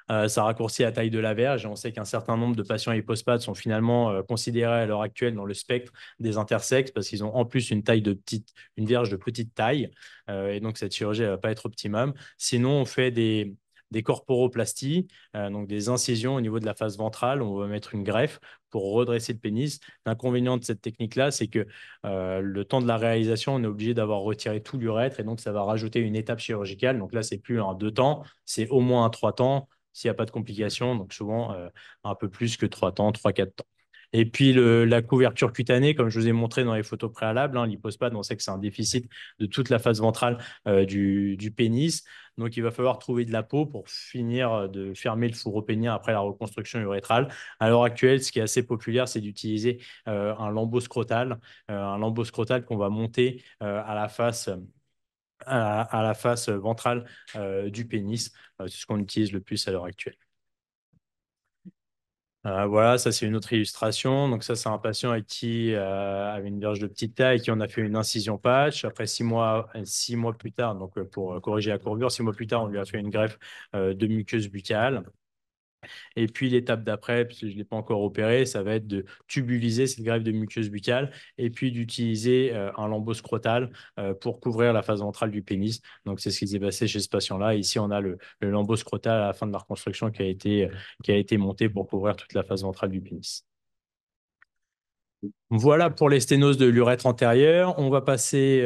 Ça raccourcit la taille de la verge et on sait qu'un certain nombre de patients hypospades sont finalement considérés à l'heure actuelle dans le spectre des intersexes parce qu'ils ont en plus une verge de petite taille et donc cette chirurgie ne va pas être optimum. Sinon, on fait des corporoplasties, donc des incisions au niveau de la face ventrale. On va mettre une greffe pour redresser le pénis. L'inconvénient de cette technique-là, c'est que le temps de la réalisation, on est obligé d'avoir retiré tout l'urètre et donc ça va rajouter une étape chirurgicale. Donc là, c'est plus un 2 temps, c'est au moins un 3 temps s'il n'y a pas de complications, donc souvent un peu plus que 3 temps, 3, 4 temps. Et puis la couverture cutanée, comme je vous ai montré dans les photos préalables, hein, l'hypospade, on sait que c'est un déficit de toute la face ventrale du pénis. Donc il va falloir trouver de la peau pour finir de fermer le fourreau pénien après la reconstruction urétrale. À l'heure actuelle, ce qui est assez populaire, c'est d'utiliser un lambeau scrotal qu'on va monter à la face ventrale du pénis. C'est ce qu'on utilise le plus à l'heure actuelle. Voilà, ça c'est une autre illustration. Donc ça, c'est un patient avec qui avait une verge de petite taille, qui en a fait une incision patch. Après 6 mois plus tard, donc pour corriger la courbure, 6 mois plus tard, on lui a fait une greffe de muqueuse buccale. Et puis l'étape d'après, parce que je ne l'ai pas encore opéré, ça va être de tubuliser cette greffe de muqueuse buccale et puis d'utiliser un lambeau scrotal pour couvrir la face ventrale du pénis. Donc c'est ce qui s'est passé chez ce patient-là. Ici, on a le lambeau scrotal à la fin de la reconstruction qui a été monté pour couvrir toute la face ventrale du pénis. Voilà pour les sténoses de l'urètre antérieur. On va passer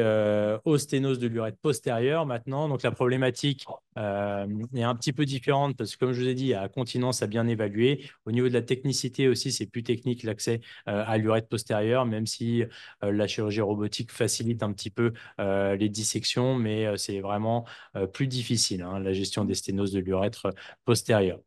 aux sténoses de l'urètre postérieur maintenant. Donc la problématique est un petit peu différente parce que comme je vous ai dit, il y a continence à bien évaluer. Au niveau de la technicité aussi, c'est plus technique l'accès à l'urètre postérieur, même si la chirurgie robotique facilite un petit peu les dissections, mais c'est vraiment plus difficile, hein, la gestion des sténoses de l'urètre postérieur.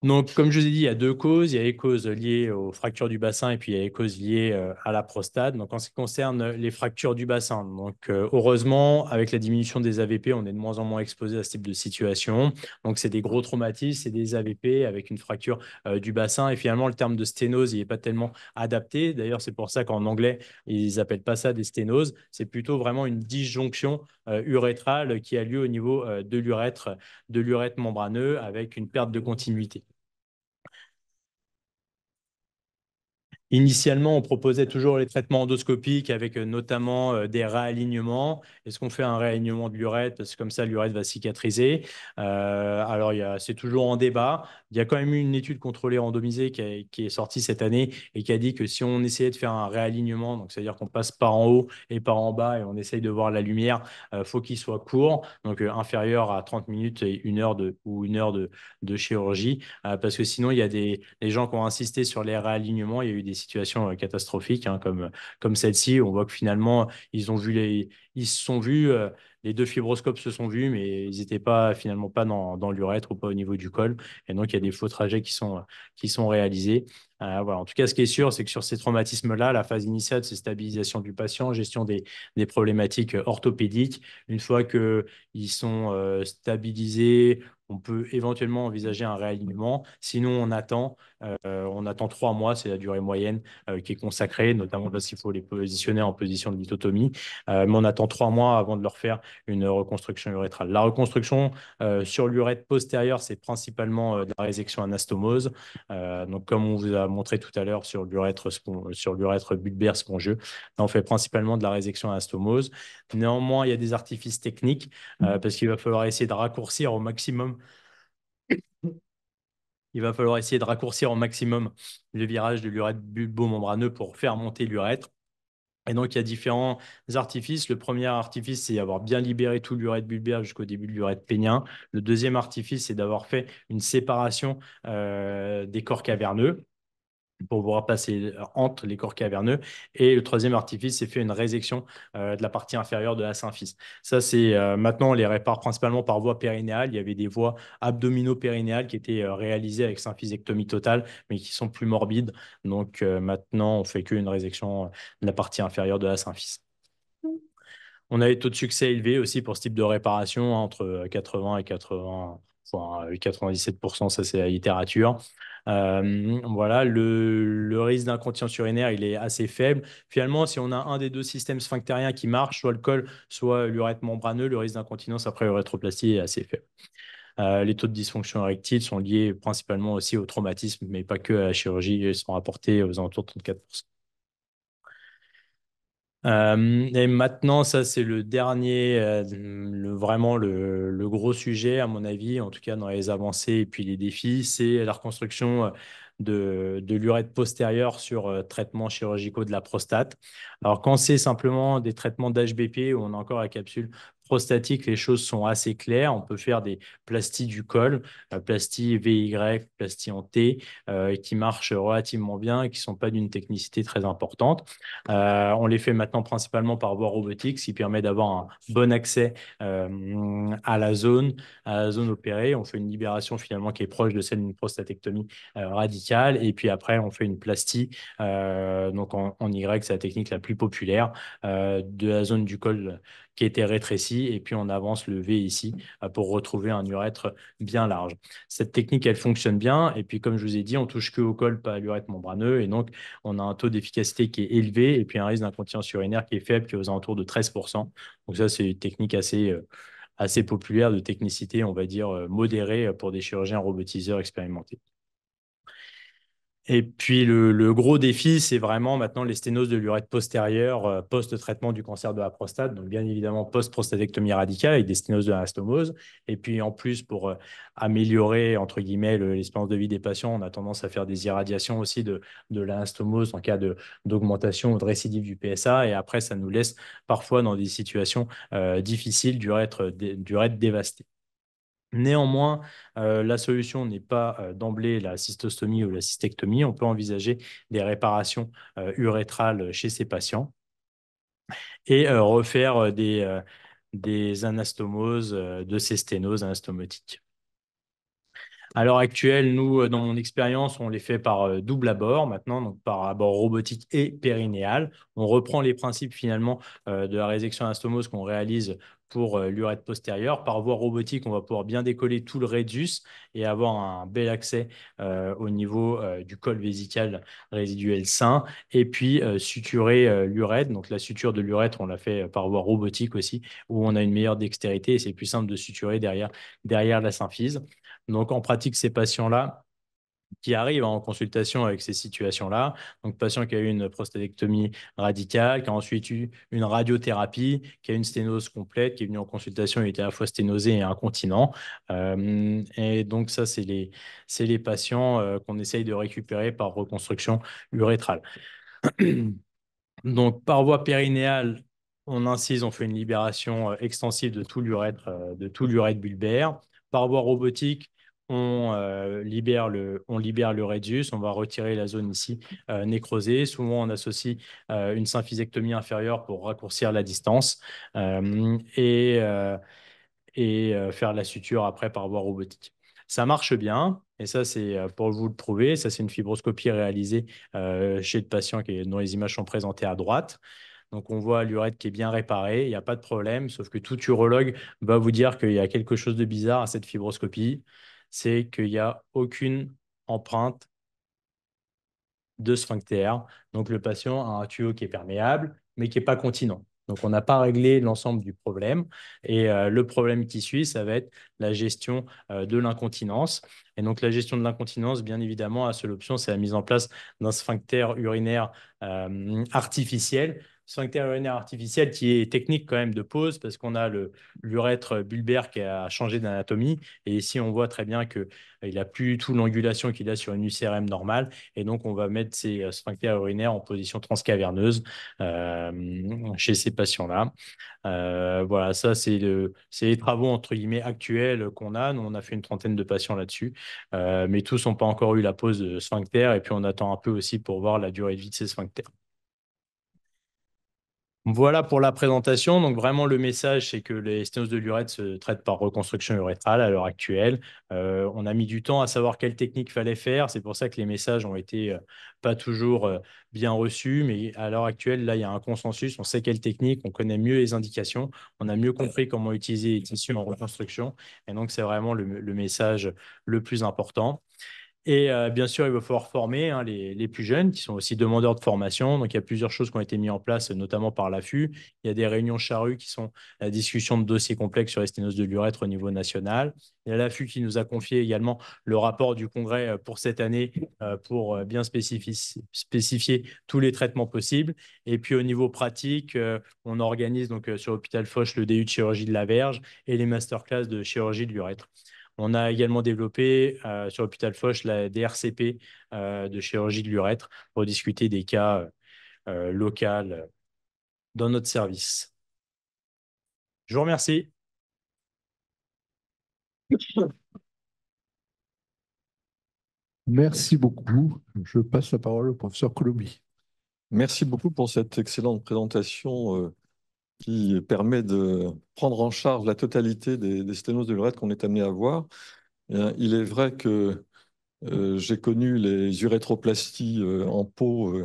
Donc, comme je vous ai dit, il y a deux causes. Il y a les causes liées aux fractures du bassin et puis il y a les causes liées à la prostate. Donc, en ce qui concerne les fractures du bassin, donc, heureusement, avec la diminution des AVP, on est de moins en moins exposé à ce type de situation. Donc, c'est des gros traumatismes, c'est des AVP avec une fracture du bassin. Et finalement, le terme de sténose, il n'est pas tellement adapté. D'ailleurs, c'est pour ça qu'en anglais, ils n'appellent pas ça des sténoses. C'est plutôt vraiment une disjonction urétrale qui a lieu au niveau de l'urètre membraneux avec une perte de continuité. Initialement, on proposait toujours les traitements endoscopiques avec notamment des réalignements. Est-ce qu'on fait un réalignement de l'urètre parce que comme ça, l'urètre va cicatriser? Alors, c'est toujours en débat. Il y a quand même eu une étude contrôlée randomisée qui est sortie cette année et qui a dit que si on essayait de faire un réalignement, donc c'est-à-dire qu'on passe par en haut et par en bas et on essaye de voir la lumière, faut qu'il soit court, donc inférieur à 30 minutes et une heure de chirurgie, parce que sinon, il y a les gens qui ont insisté sur les réalignements. Il y a eu des situations catastrophiques hein, comme celle-ci. On voit que finalement, ils se sont vus, les deux fibroscopes se sont vus, mais ils n'étaient pas finalement pas dans l'urètre ou pas au niveau du col. Et donc, il y a des faux trajets qui sont réalisés. Voilà. En tout cas, ce qui est sûr, c'est que sur ces traumatismes-là, la phase initiale, c'est stabilisation du patient, gestion des problématiques orthopédiques. Une fois qu'ils sont stabilisés, on peut éventuellement envisager un réalignement. Sinon, on attend 3 mois, c'est la durée moyenne qui est consacrée, notamment parce qu'il faut les positionner en position de lithotomie. Mais on attend 3 mois avant de leur faire une reconstruction urétrale. La reconstruction sur l'urètre postérieur, c'est principalement de la résection anastomose. Donc, comme on vous a montré tout à l'heure sur l'urètre bulbaire spongieux, là, on fait principalement de la résection anastomose. Néanmoins, il y a des artifices techniques parce qu'il va falloir essayer de raccourcir au maximum le virage de l'urètre bulbo-membraneux pour faire monter l'urètre. Et donc, il y a différents artifices. Le premier artifice, c'est d'avoir bien libéré tout l'urètre bulbaire jusqu'au début de l'urètre pénien. Le deuxième artifice, c'est d'avoir fait une séparation des corps caverneux pour pouvoir passer entre les corps caverneux. Et le troisième artifice, c'est fait une résection de la partie inférieure de la symphyse. Ça, c'est maintenant, on les répare principalement par voie périnéale. Il y avait des voies abdominopérinéales qui étaient réalisées avec symphysectomie totale, mais qui sont plus morbides. Donc maintenant, on fait qu'une résection de la partie inférieure de la symphyse. On a des taux de succès élevés aussi pour ce type de réparation, hein, entre 80 et 80, enfin, 97%, ça c'est la littérature. Voilà, le risque d'incontinence urinaire, il est assez faible. Finalement, si on a un des deux systèmes sphinctériens qui marche, soit le col, soit l'urètre membraneux, le risque d'incontinence après urétroplastie est assez faible. Les taux de dysfonction érectile sont liés principalement aussi au traumatisme, mais pas que à la chirurgie. Ils sont rapportés aux alentours de 34%. Et maintenant, ça, c'est le dernier, vraiment le gros sujet, à mon avis, en tout cas dans les avancées et puis les défis, c'est la reconstruction de l'urètre postérieur sur traitements chirurgicaux de la prostate. Alors, quand c'est simplement des traitements d'HBP où on a encore la capsule prostatique, les choses sont assez claires. On peut faire des plasties du col, plasties VY, plasties en T, qui marchent relativement bien et qui ne sont pas d'une technicité très importante. On les fait maintenant principalement par voie robotique, ce qui permet d'avoir un bon accès à la zone opérée. On fait une libération finalement qui est proche de celle d'une prostatectomie radicale. Et puis après, on fait une plastie. Donc en Y, c'est la technique la plus populaire de la zone du col qui était rétrécie. Et puis on avance le V ici pour retrouver un urètre bien large. Cette technique, elle fonctionne bien. Et puis comme je vous ai dit, on touche que au col, pas à l'urètre membraneux. Et donc, on a un taux d'efficacité qui est élevé et puis un risque d'incontinence urinaire qui est faible, qui est aux alentours de 13%. Donc ça, c'est une technique assez populaire de technicité, on va dire, modérée pour des chirurgiens robotiseurs expérimentés. Et puis le gros défi, c'est vraiment maintenant les sténoses de l'urètre postérieure post-traitement du cancer de la prostate, donc bien évidemment post-prostatectomie radicale avec des sténoses de l'anastomose. Et puis en plus, pour améliorer entre guillemets l'espérance de vie des patients, on a tendance à faire des irradiations aussi de l'anastomose en cas d'augmentation ou de récidive du PSA. Et après, ça nous laisse parfois dans des situations difficiles d'urètre dévasté. Néanmoins, la solution n'est pas d'emblée la cystostomie ou la cystectomie. On peut envisager des réparations urétrales chez ces patients et refaire des anastomoses de ces sténoses anastomotiques. À l'heure actuelle, nous, dans mon expérience, on les fait par double abord maintenant, donc par abord robotique et périnéal. On reprend les principes finalement de la résection anastomose qu'on réalise pour l'urètre postérieur. Par voie robotique, on va pouvoir bien décoller tout le radius et avoir un bel accès au niveau du col vésical résiduel sain. Et puis suturer l'urètre. Donc la suture de l'urètre, on l'a fait par voie robotique aussi, où on a une meilleure dextérité et c'est plus simple de suturer derrière la symphyse. Donc, en pratique, ces patients-là qui arrivent en consultation avec ces situations-là, donc patient qui a eu une prostatectomie radicale, qui a ensuite eu une radiothérapie, qui a une sténose complète, qui est venu en consultation, il était à la fois sténosé et incontinent. Et donc, ça, c'est les patients qu'on essaye de récupérer par reconstruction urétrale. Donc, par voie périnéale, on incise, on fait une libération extensive de tout l'urètre bulbaire. Par voie robotique, on libère le radius, on va retirer la zone ici nécrosée. Souvent, on associe une symphysectomie inférieure pour raccourcir la distance et faire la suture après par voie robotique. Ça marche bien, et ça, c'est pour vous le prouver. Ça, c'est une fibroscopie réalisée chez le patient dont les images sont présentées à droite. Donc, on voit l'urètre qui est bien réparé, il n'y a pas de problème, sauf que tout urologue va vous dire qu'il y a quelque chose de bizarre à cette fibroscopie, c'est qu'il n'y a aucune empreinte de sphincter. Donc, le patient a un tuyau qui est perméable, mais qui n'est pas continent. Donc, on n'a pas réglé l'ensemble du problème. Et le problème qui suit, ça va être la gestion de l'incontinence. Et donc, la gestion de l'incontinence, bien évidemment, la seule option, c'est la mise en place d'un sphincter urinaire artificiel. Sphincter urinaire artificiel qui est technique quand même de pose parce qu'on a l'urètre bulbaire qui a changé d'anatomie. Et ici, on voit très bien qu'il n'a plus du tout l'angulation qu'il a sur une UCRM normale. Et donc, on va mettre ces sphincters urinaires en position transcaverneuse chez ces patients-là. Voilà, ça, c'est les travaux entre guillemets actuels qu'on a. Nous, on a fait une trentaine de patients là-dessus, mais tous n'ont pas encore eu la pose de sphincter. Et puis, on attend un peu aussi pour voir la durée de vie de ces sphincters. Voilà pour la présentation. Donc vraiment, le message, c'est que les sténoses de l'urètre se traitent par reconstruction urétrale à l'heure actuelle. On a mis du temps à savoir quelle technique fallait faire. C'est pour ça que les messages ont été pas toujours bien reçus. Mais à l'heure actuelle, là, il y a un consensus. On sait quelle technique, on connaît mieux les indications, on a mieux compris comment utiliser les tissus en reconstruction. Et donc, c'est vraiment le message le plus important. Et bien sûr, il va falloir former hein, les plus jeunes qui sont aussi demandeurs de formation. Donc, il y a plusieurs choses qui ont été mises en place, notamment par l'AFU. Il y a des réunions charrues qui sont la discussion de dossiers complexes sur les sténoses de l'urètre au niveau national. Il y a l'AFU qui nous a confié également le rapport du congrès pour cette année pour bien spécifier tous les traitements possibles. Et puis, au niveau pratique, on organise donc sur l'hôpital Foch le DU de chirurgie de la verge et les masterclass de chirurgie de l'urètre. On a également développé sur l'hôpital Foch la DRCP de chirurgie de l'urètre pour discuter des cas locaux dans notre service. Je vous remercie. Merci beaucoup. Je passe la parole au professeur Colombi. Merci beaucoup pour cette excellente présentation qui permet de prendre en charge la totalité des sténoses de l'urètre qu'on est amené à voir. Il est vrai que j'ai connu les urétroplasties en peau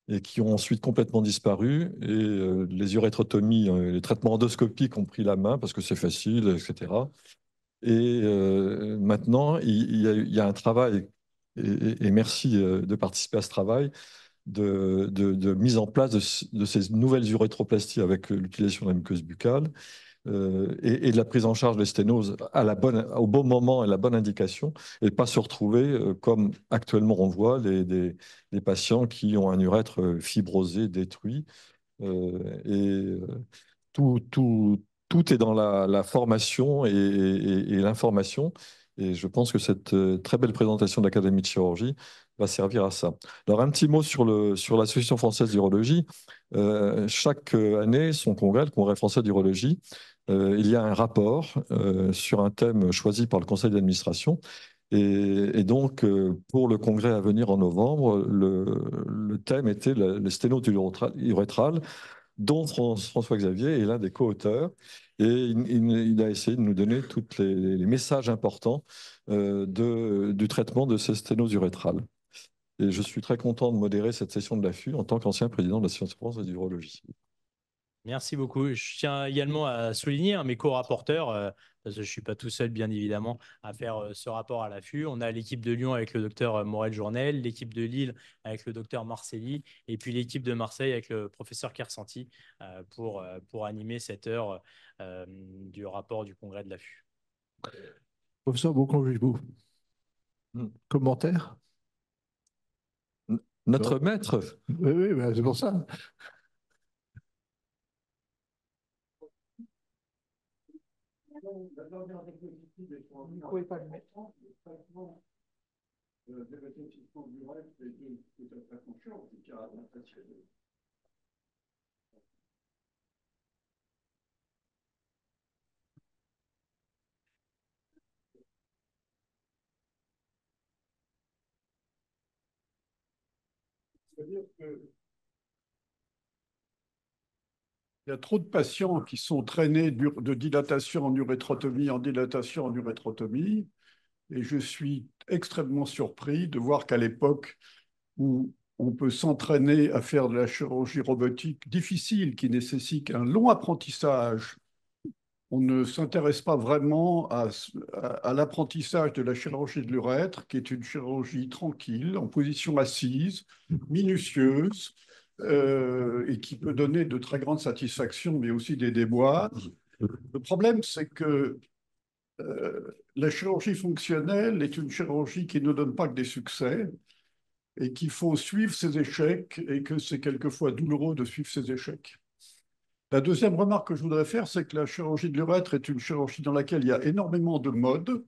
et qui ont ensuite complètement disparu. Et les urétrotomies, les traitements endoscopiques ont pris la main parce que c'est facile, etc. Et maintenant, il y a un travail, et merci de participer à ce travail, de mise en place de ces nouvelles urétroplasties avec l'utilisation de la muqueuse buccale et de la prise en charge des sténoses au bon moment et la bonne indication, et pas se retrouver, comme actuellement on voit, des patients qui ont un urètre fibrosé, détruit. Et tout est dans la formation et l'information. Et je pense que cette très belle présentation de l'Académie de chirurgie va servir à ça. Alors, un petit mot sur l'Association française d'urologie. Chaque année, son congrès, le Congrès français d'urologie, il y a un rapport sur un thème choisi par le conseil d'administration. Et donc, pour le congrès à venir en novembre, le thème était le sténose urétral, dont François-Xavier est l'un des co-auteurs. Et il a essayé de nous donner tous les messages importants du traitement de ces sténoses urétrales. Et je suis très content de modérer cette session de l'AFU en tant qu'ancien président de la Science France et d'urologie. Merci beaucoup. Je tiens également à souligner mes co-rapporteurs, parce que je ne suis pas tout seul, bien évidemment, à faire ce rapport à l'affût. On a l'équipe de Lyon avec le docteur Morel Journel, l'équipe de Lille avec le docteur Marcelli, et puis l'équipe de Marseille avec le professeur Kersanti pour animer cette heure du rapport du congrès de l'affût. Professeur Bocon-Gibou, commentaire? Notre maître. Oui, oui, ben c'est pour ça. C'est-à-dire que il y a trop de patients qui sont traînés de dilatation en urétrotomie en dilatation en urétrotomie. Et je suis extrêmement surpris de voir qu'à l'époque où on peut s'entraîner à faire de la chirurgie robotique difficile, qui nécessite un long apprentissage, on ne s'intéresse pas vraiment à l'apprentissage de la chirurgie de l'urètre, qui est une chirurgie tranquille, en position assise, minutieuse, et qui peut donner de très grandes satisfactions, mais aussi des déboires. Le problème, c'est que la chirurgie fonctionnelle est une chirurgie qui ne donne pas que des succès et qu'il faut suivre ses échecs et que c'est quelquefois douloureux de suivre ses échecs. La deuxième remarque que je voudrais faire, c'est que la chirurgie de l'urètre est une chirurgie dans laquelle il y a énormément de modes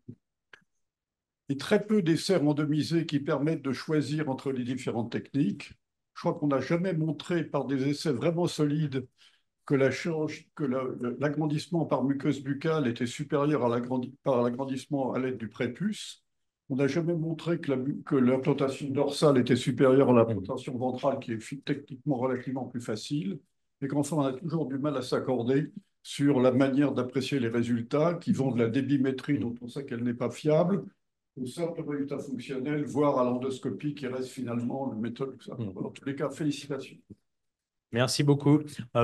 et très peu d'essais randomisés qui permettent de choisir entre les différentes techniques. Je crois qu'on n'a jamais montré par des essais vraiment solides que l'agrandissement par muqueuse buccale était supérieur par l'agrandissement à l'aide du prépuce. On n'a jamais montré que l'implantation dorsale était supérieure à l'implantation ventrale, qui est techniquement relativement plus facile, et qu'enfin, on a toujours du mal à s'accorder sur la manière d'apprécier les résultats, qui vont de la débimétrie, dont on sait qu'elle n'est pas fiable, au simple résultat fonctionnel, voire à l'endoscopie, qui reste finalement le méthode. En tous les cas, félicitations. Merci beaucoup.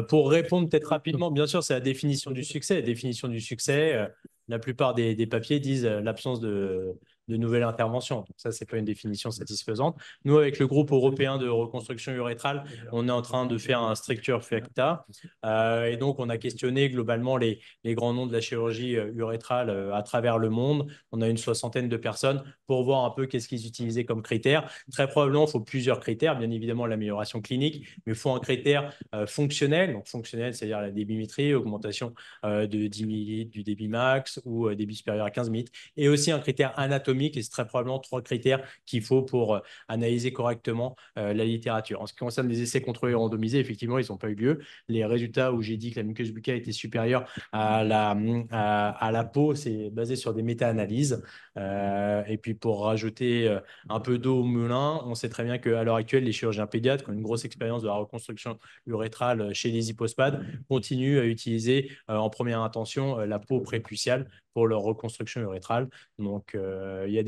Pour répondre peut-être rapidement, bien sûr, c'est la définition du succès. La définition du succès, la plupart des papiers disent l'absence de de nouvelles interventions. Donc ça, ce n'est pas une définition satisfaisante. Nous, avec le groupe européen de reconstruction urétrale, on est en train de faire un structure facta. Et donc, on a questionné globalement les grands noms de la chirurgie urétrale à travers le monde. On a une 60aine de personnes pour voir un peu qu'est-ce qu'ils utilisaient comme critères. Très probablement, il faut plusieurs critères. Bien évidemment, l'amélioration clinique, mais il faut un critère fonctionnel. Donc, fonctionnel, c'est-à-dire la débimétrie, augmentation de 10 millilitres du débit max ou débit supérieur à 15 millilitres. Et aussi un critère anatomique, et c'est très probablement 3 critères qu'il faut pour analyser correctement la littérature. En ce qui concerne les essais contrôlés randomisés, effectivement, ils n'ont pas eu lieu. Les résultats où j'ai dit que la muqueuse buccale était supérieure à la peau, c'est basé sur des méta-analyses. Et puis pour rajouter un peu d'eau au moulin, on sait très bien qu'à l'heure actuelle, les chirurgiens pédiatres qui ont une grosse expérience de la reconstruction urétrale chez les hypospades continuent à utiliser en première intention la peau prépuciale pour leur reconstruction urétrale. Donc, il y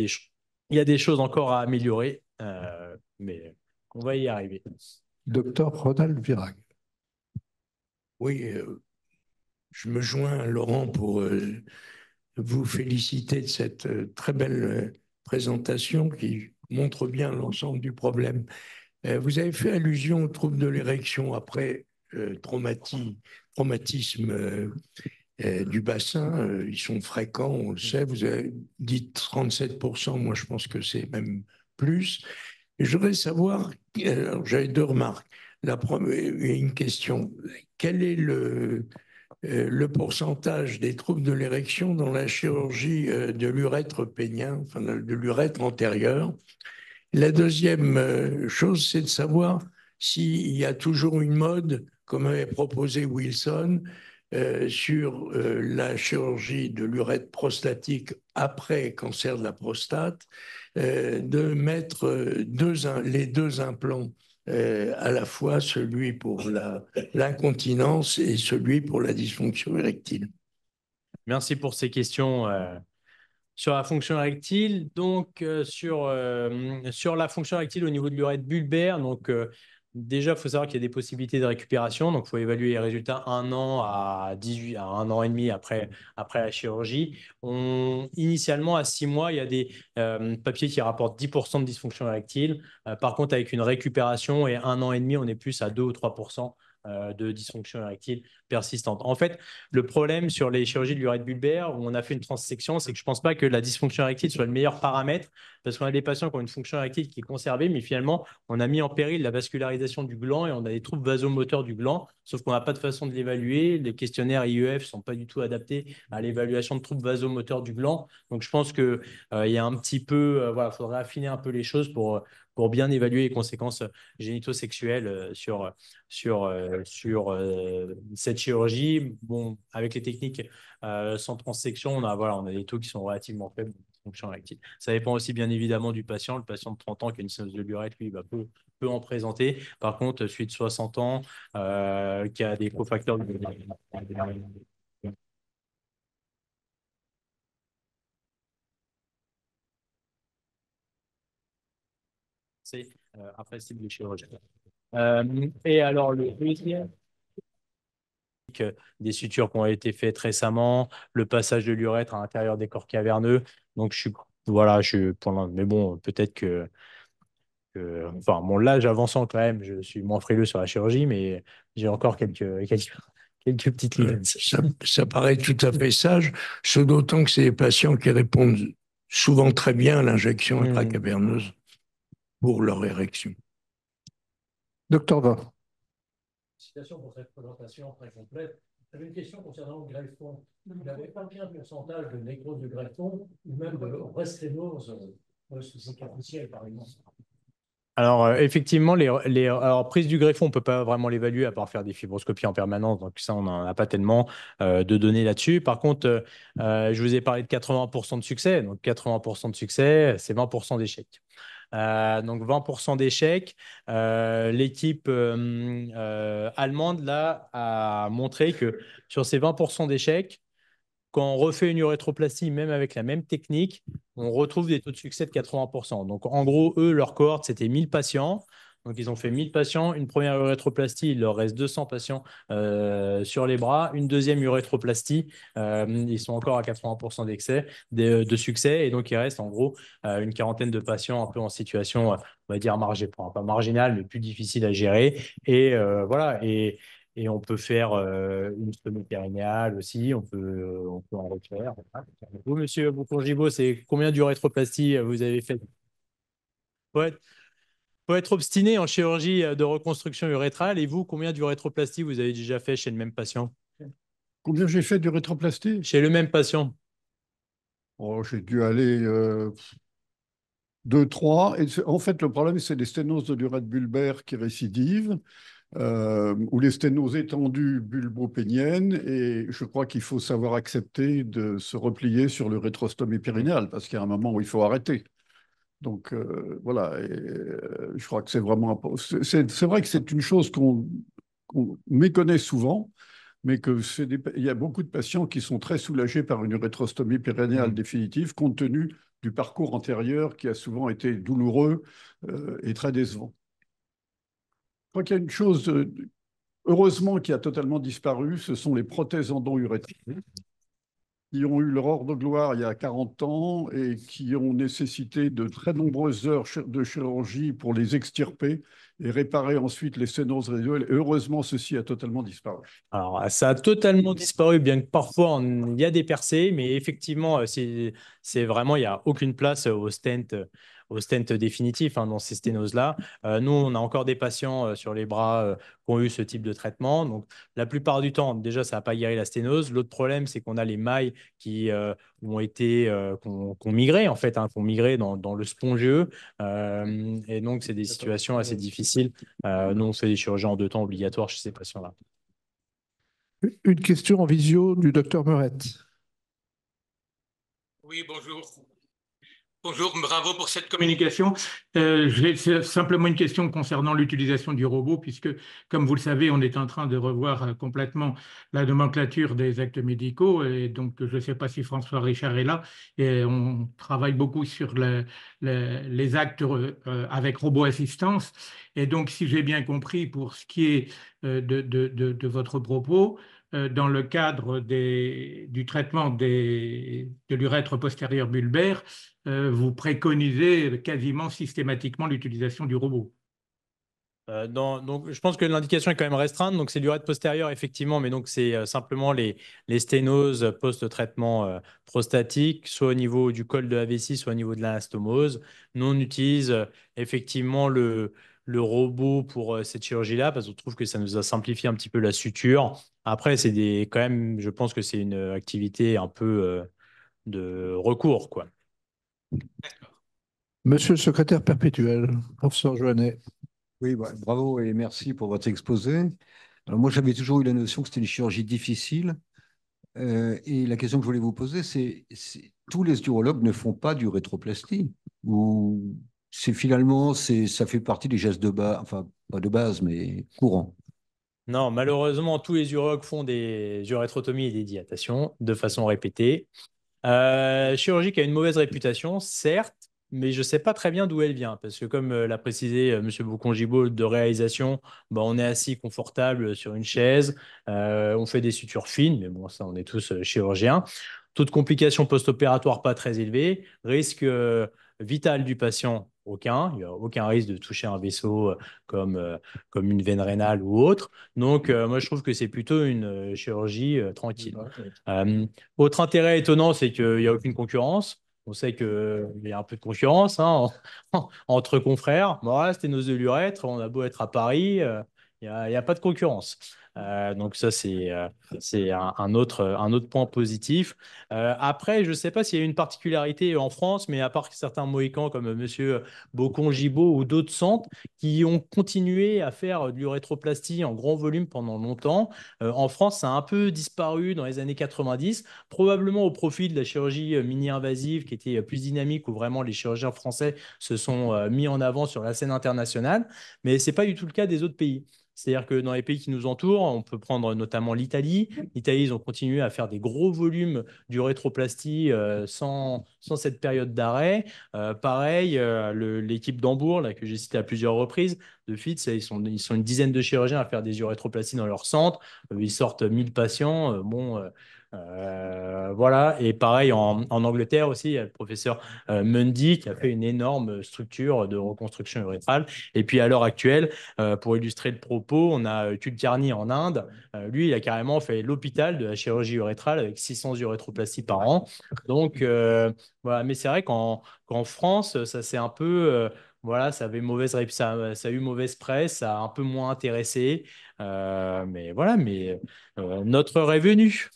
a des choses encore à améliorer, mais on va y arriver. Docteur Ronald Virag. Oui, je me joins à Laurent pour vous féliciter de cette très belle présentation qui montre bien l'ensemble du problème. Vous avez fait allusion aux troubles de l'érection après traumatisme du bassin. Ils sont fréquents, on le sait. Vous avez dit 37%, moi je pense que c'est même plus. Et je voudrais savoir, j'avais deux remarques. La première, une question. Quel est le pourcentage des troubles de l'érection dans la chirurgie de l'urètre pénien, enfin de l'urètre antérieur? La deuxième chose, c'est de savoir s'il y a toujours une mode, comme avait proposé Wilson, sur la chirurgie de l'urètre prostatique après cancer de la prostate, de mettre les deux implants à la fois, celui pour l'incontinence et celui pour la dysfonction érectile. Merci pour ces questions. Sur la fonction érectile, donc sur la fonction érectile au niveau de l'urètre bulbaire, donc déjà, il faut savoir qu'il y a des possibilités de récupération. Donc, il faut évaluer les résultats 1 an à 1 an et demi après la chirurgie. Initialement, à 6 mois, il y a des papiers qui rapportent 10% de dysfonction érectile. Par contre, avec une récupération et 1 an et demi, on est plus à 2 ou 3% de dysfonction érectile persistante. En fait, le problème sur les chirurgies de l'urètre bulbaire où on a fait une transsection, c'est que je ne pense pas que la dysfonction érectile soit le meilleur paramètre parce qu'on a des patients qui ont une fonction érectile qui est conservée, mais finalement, on a mis en péril la vascularisation du gland et on a des troubles vasomoteurs du gland, sauf qu'on n'a pas de façon de l'évaluer. Les questionnaires IEF ne sont pas du tout adaptés à l'évaluation de troubles vasomoteurs du gland. Donc, je pense qu'il y a un petit peu, voilà, faudrait affiner un peu les choses pour bien évaluer les conséquences génitosexuelles sur cette chirurgie. Bon, avec les techniques sans transsection, on a des taux qui sont relativement faibles de fonction érectile. Ça dépend aussi bien évidemment du patient. Le patient de 30 ans qui a une sténose de l'urètre, lui, peut en présenter. Par contre, celui de 60 ans qui a des cofacteurs de... après cible de chirurgie. Et alors, le deuxième, des sutures qui ont été faites récemment, le passage de l'urètre à l'intérieur des corps caverneux. Donc, mais bon, peut-être enfin, mon l'âge avançant quand même, je suis moins frileux sur la chirurgie, mais j'ai encore quelques petites limites. Ça paraît tout à fait sage, ce d'autant que c'est des patients qui répondent souvent très bien à l'injection intracaverneuse pour leur érection. Docteur Va. Félicitations pour cette présentation très complète. J'avais une question concernant le greffon. Vous n'avez pas bien de pourcentage de nécrose de greffon ou même de resténose cicatricielle, par exemple? Alors, effectivement, alors, prise du greffon, on ne peut pas vraiment l'évaluer à part faire des fibroscopies en permanence. Donc, ça, on n'en a pas tellement de données là-dessus. Par contre, je vous ai parlé de 80% de succès. Donc, 80% de succès, c'est 20% d'échecs. Donc 20% d'échecs. L'équipe allemande là, a montré que sur ces 20% d'échecs, quand on refait une urétroplastie, même avec la même technique, on retrouve des taux de succès de 80%. Donc en gros, eux, leur cohorte, c'était 1000 patients. Donc, ils ont fait 1000 patients, une première urétroplastie, il leur reste 200 patients sur les bras, une deuxième urétroplastie, ils sont encore à 80% de succès, et donc il reste en gros une quarantaine de patients un peu en situation, on va dire, pas marginale, mais plus difficile à gérer. Et voilà, et on peut faire une stomie périnéale aussi, on peut en refaire. Vous, monsieur Boucourt-Gibault, c'est combien d'urétroplastie vous avez fait? Faut être obstiné en chirurgie de reconstruction urétrale. Et vous, combien d'urétroplastie vous avez déjà fait chez le même patient? Combien j'ai fait d'urétroplastie? Chez le même patient? Oh, j'ai dû aller 2, 3. En fait, le problème, c'est les sténoses de l'urètre bulbaire qui récidivent, ou les sténoses étendues bulbo-péniennes. Et je crois qu'il faut savoir accepter de se replier sur le rétrostomie périnéale, parce qu'il y a un moment où il faut arrêter. Donc voilà, et, je crois que c'est vraiment... C'est vrai que c'est une chose qu'on méconnaît souvent, mais il y a beaucoup de patients qui sont très soulagés par une urétrostomie périnéale définitive, compte tenu du parcours antérieur qui a souvent été douloureux et très décevant. Je crois qu'il y a une chose, heureusement, qui a totalement disparu, ce sont les prothèses endo-urétriques, qui ont eu leur heure de gloire il y a 40 ans et qui ont nécessité de très nombreuses heures de chirurgie pour les extirper et réparer ensuite les sténoses résiduelles. Et heureusement, ceci a totalement disparu. Alors, ça a totalement disparu, bien que parfois il y a des percées, mais effectivement, c'est vraiment, il n'y a aucune place au stent définitif dans ces sténoses-là. Nous, on a encore des patients sur les bras qui ont eu ce type de traitement. Donc, la plupart du temps, déjà, ça n'a pas guéri la sténose. L'autre problème, c'est qu'on a les mailles qui ont migré, en fait, qui ont migré dans le spongieux. Et donc, c'est des situations assez difficiles. Nous, on fait des chirurgies en 2 temps obligatoires chez ces patients-là. Une question en visio du docteur Meurette. Oui, bonjour. Bonjour, bravo pour cette communication. J'ai simplement une question concernant l'utilisation du robot, puisque, comme vous le savez, on est en train de revoir complètement la nomenclature des actes médicaux. Et donc, je ne sais pas si François Richard est là. Et on travaille beaucoup sur les actes avec robot assistance. Et donc, si j'ai bien compris, pour ce qui est de votre propos, dans le cadre du traitement de l'urètre postérieur bulbaire, vous préconisez quasiment systématiquement l'utilisation du robot. Donc, je pense que l'indication est quand même restreinte. Donc, c'est l'urètre postérieur, effectivement, mais donc c'est simplement les sténoses post-traitement prostatique, soit au niveau du col de la vessie, soit au niveau de l'anastomose. Nous, on utilise effectivement le robot pour cette chirurgie-là parce qu'on trouve que ça nous a simplifié un petit peu la suture. Après, quand même, je pense que c'est une activité un peu de recours, quoi. Monsieur le secrétaire perpétuel, professeur Joannet. Oui, bravo et merci pour votre exposé. Alors moi, j'avais toujours eu la notion que c'était une chirurgie difficile. Et la question que je voulais vous poser, tous les urologues ne font pas d'urétroplastie ou finalement, ça fait partie des gestes de base, enfin pas de base, mais courants. Non, malheureusement, tous les urologues font des urétrotomies et des dilatations de façon répétée. Chirurgie qui a une mauvaise réputation, certes, mais je ne sais pas très bien d'où elle vient. Parce que comme l'a précisé M. Boucourt-Gibault, de réalisation, on est assis confortable sur une chaise, on fait des sutures fines, mais bon, ça, on est tous chirurgiens. Taux de complications post-opératoires pas très élevé. Risque vital du patient, aucun. Il n'y a aucun risque de toucher un vaisseau comme une veine rénale ou autre. Donc, moi, je trouve que c'est plutôt une chirurgie tranquille. Autre intérêt étonnant, c'est qu'il n'y a aucune concurrence. On sait qu'il y a un peu de concurrence entre confrères. Bon, sténose de l'urètre, on a beau être à Paris, il n'y a pas de concurrence. Donc ça, c'est un autre point positif. Après, je ne sais pas s'il y a une particularité en France, mais à part certains Mohicans comme M. Bocon-Gibault ou d'autres centres qui ont continué à faire de l'urétroplastie en grand volume pendant longtemps, en France, ça a un peu disparu dans les années 90, probablement au profit de la chirurgie mini-invasive qui était plus dynamique, où vraiment les chirurgiens français se sont mis en avant sur la scène internationale, mais ce n'est pas du tout le cas des autres pays. C'est-à-dire que dans les pays qui nous entourent, on peut prendre notamment l'Italie. L'Italie, ils ont continué à faire des gros volumes d'urétroplastie sans cette période d'arrêt. Pareil, l'équipe d'Hambourg, là, que j'ai cité à plusieurs reprises, de FITS, ils sont une dizaine de chirurgiens à faire des urétroplasties dans leur centre. Ils sortent 1000 patients. Voilà. Et pareil, en Angleterre aussi, il y a le professeur Mundy qui a fait une énorme structure de reconstruction urétrale. Et puis à l'heure actuelle, pour illustrer le propos, on a Kulkarni en Inde. Lui, il a carrément fait l'hôpital de la chirurgie urétrale avec 600 urétroplasties par an. Donc, voilà. Mais c'est vrai qu'en France, ça c'est un peu... voilà, ça avait ça a eu mauvaise presse, ça a un peu moins intéressé. Mais voilà, notre heure est venue.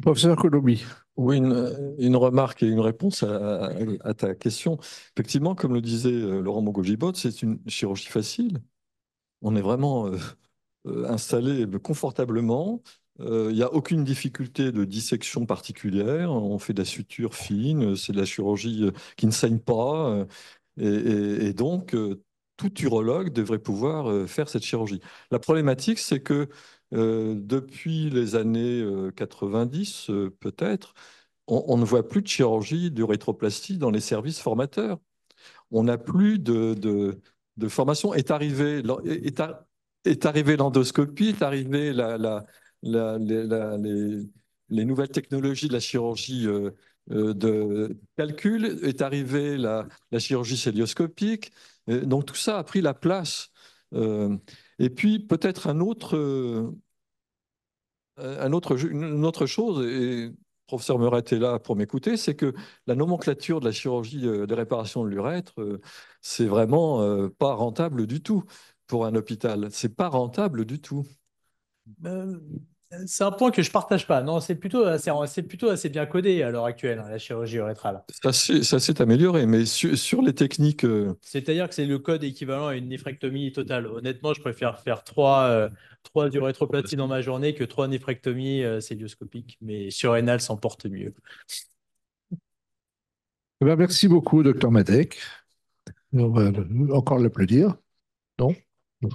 Professeur Colombi. Oui, une remarque et une réponse à ta question. Effectivement, comme le disait Laurent Mongo-Gibot, c'est une chirurgie facile. On est vraiment installé confortablement. Il n'y a aucune difficulté de dissection particulière. On fait de la suture fine, c'est de la chirurgie qui ne saigne pas. Et donc, tout urologue devrait pouvoir faire cette chirurgie. La problématique, c'est que depuis les années 90, peut-être, on ne voit plus de chirurgie d'urétroplastie dans les services formateurs. On n'a plus de formation. Est arrivé l'endoscopie, est arrivé les nouvelles technologies de la chirurgie de calcul, est arrivée la chirurgie cœlioscopique. Donc tout ça a pris la place. Et puis peut-être une autre chose, et le professeur Meuret est là pour m'écouter, c'est que la nomenclature de la chirurgie de réparation de l'urètre, c'est vraiment pas rentable du tout pour un hôpital. C'est pas rentable du tout. C'est un point que je partage pas. Non, c'est plutôt assez bien codé à l'heure actuelle, hein, la chirurgie urétrale. Ça s'est amélioré, mais sur les techniques. C'est-à-dire que c'est le code équivalent à une néphrectomie totale. Honnêtement, je préfère faire trois urétroplasties dans ma journée que 3 néphrectomies cœlioscopiques, mais surrénal s'en porte mieux. Eh bien, merci beaucoup, docteur Madec. On va encore l'applaudir. Non?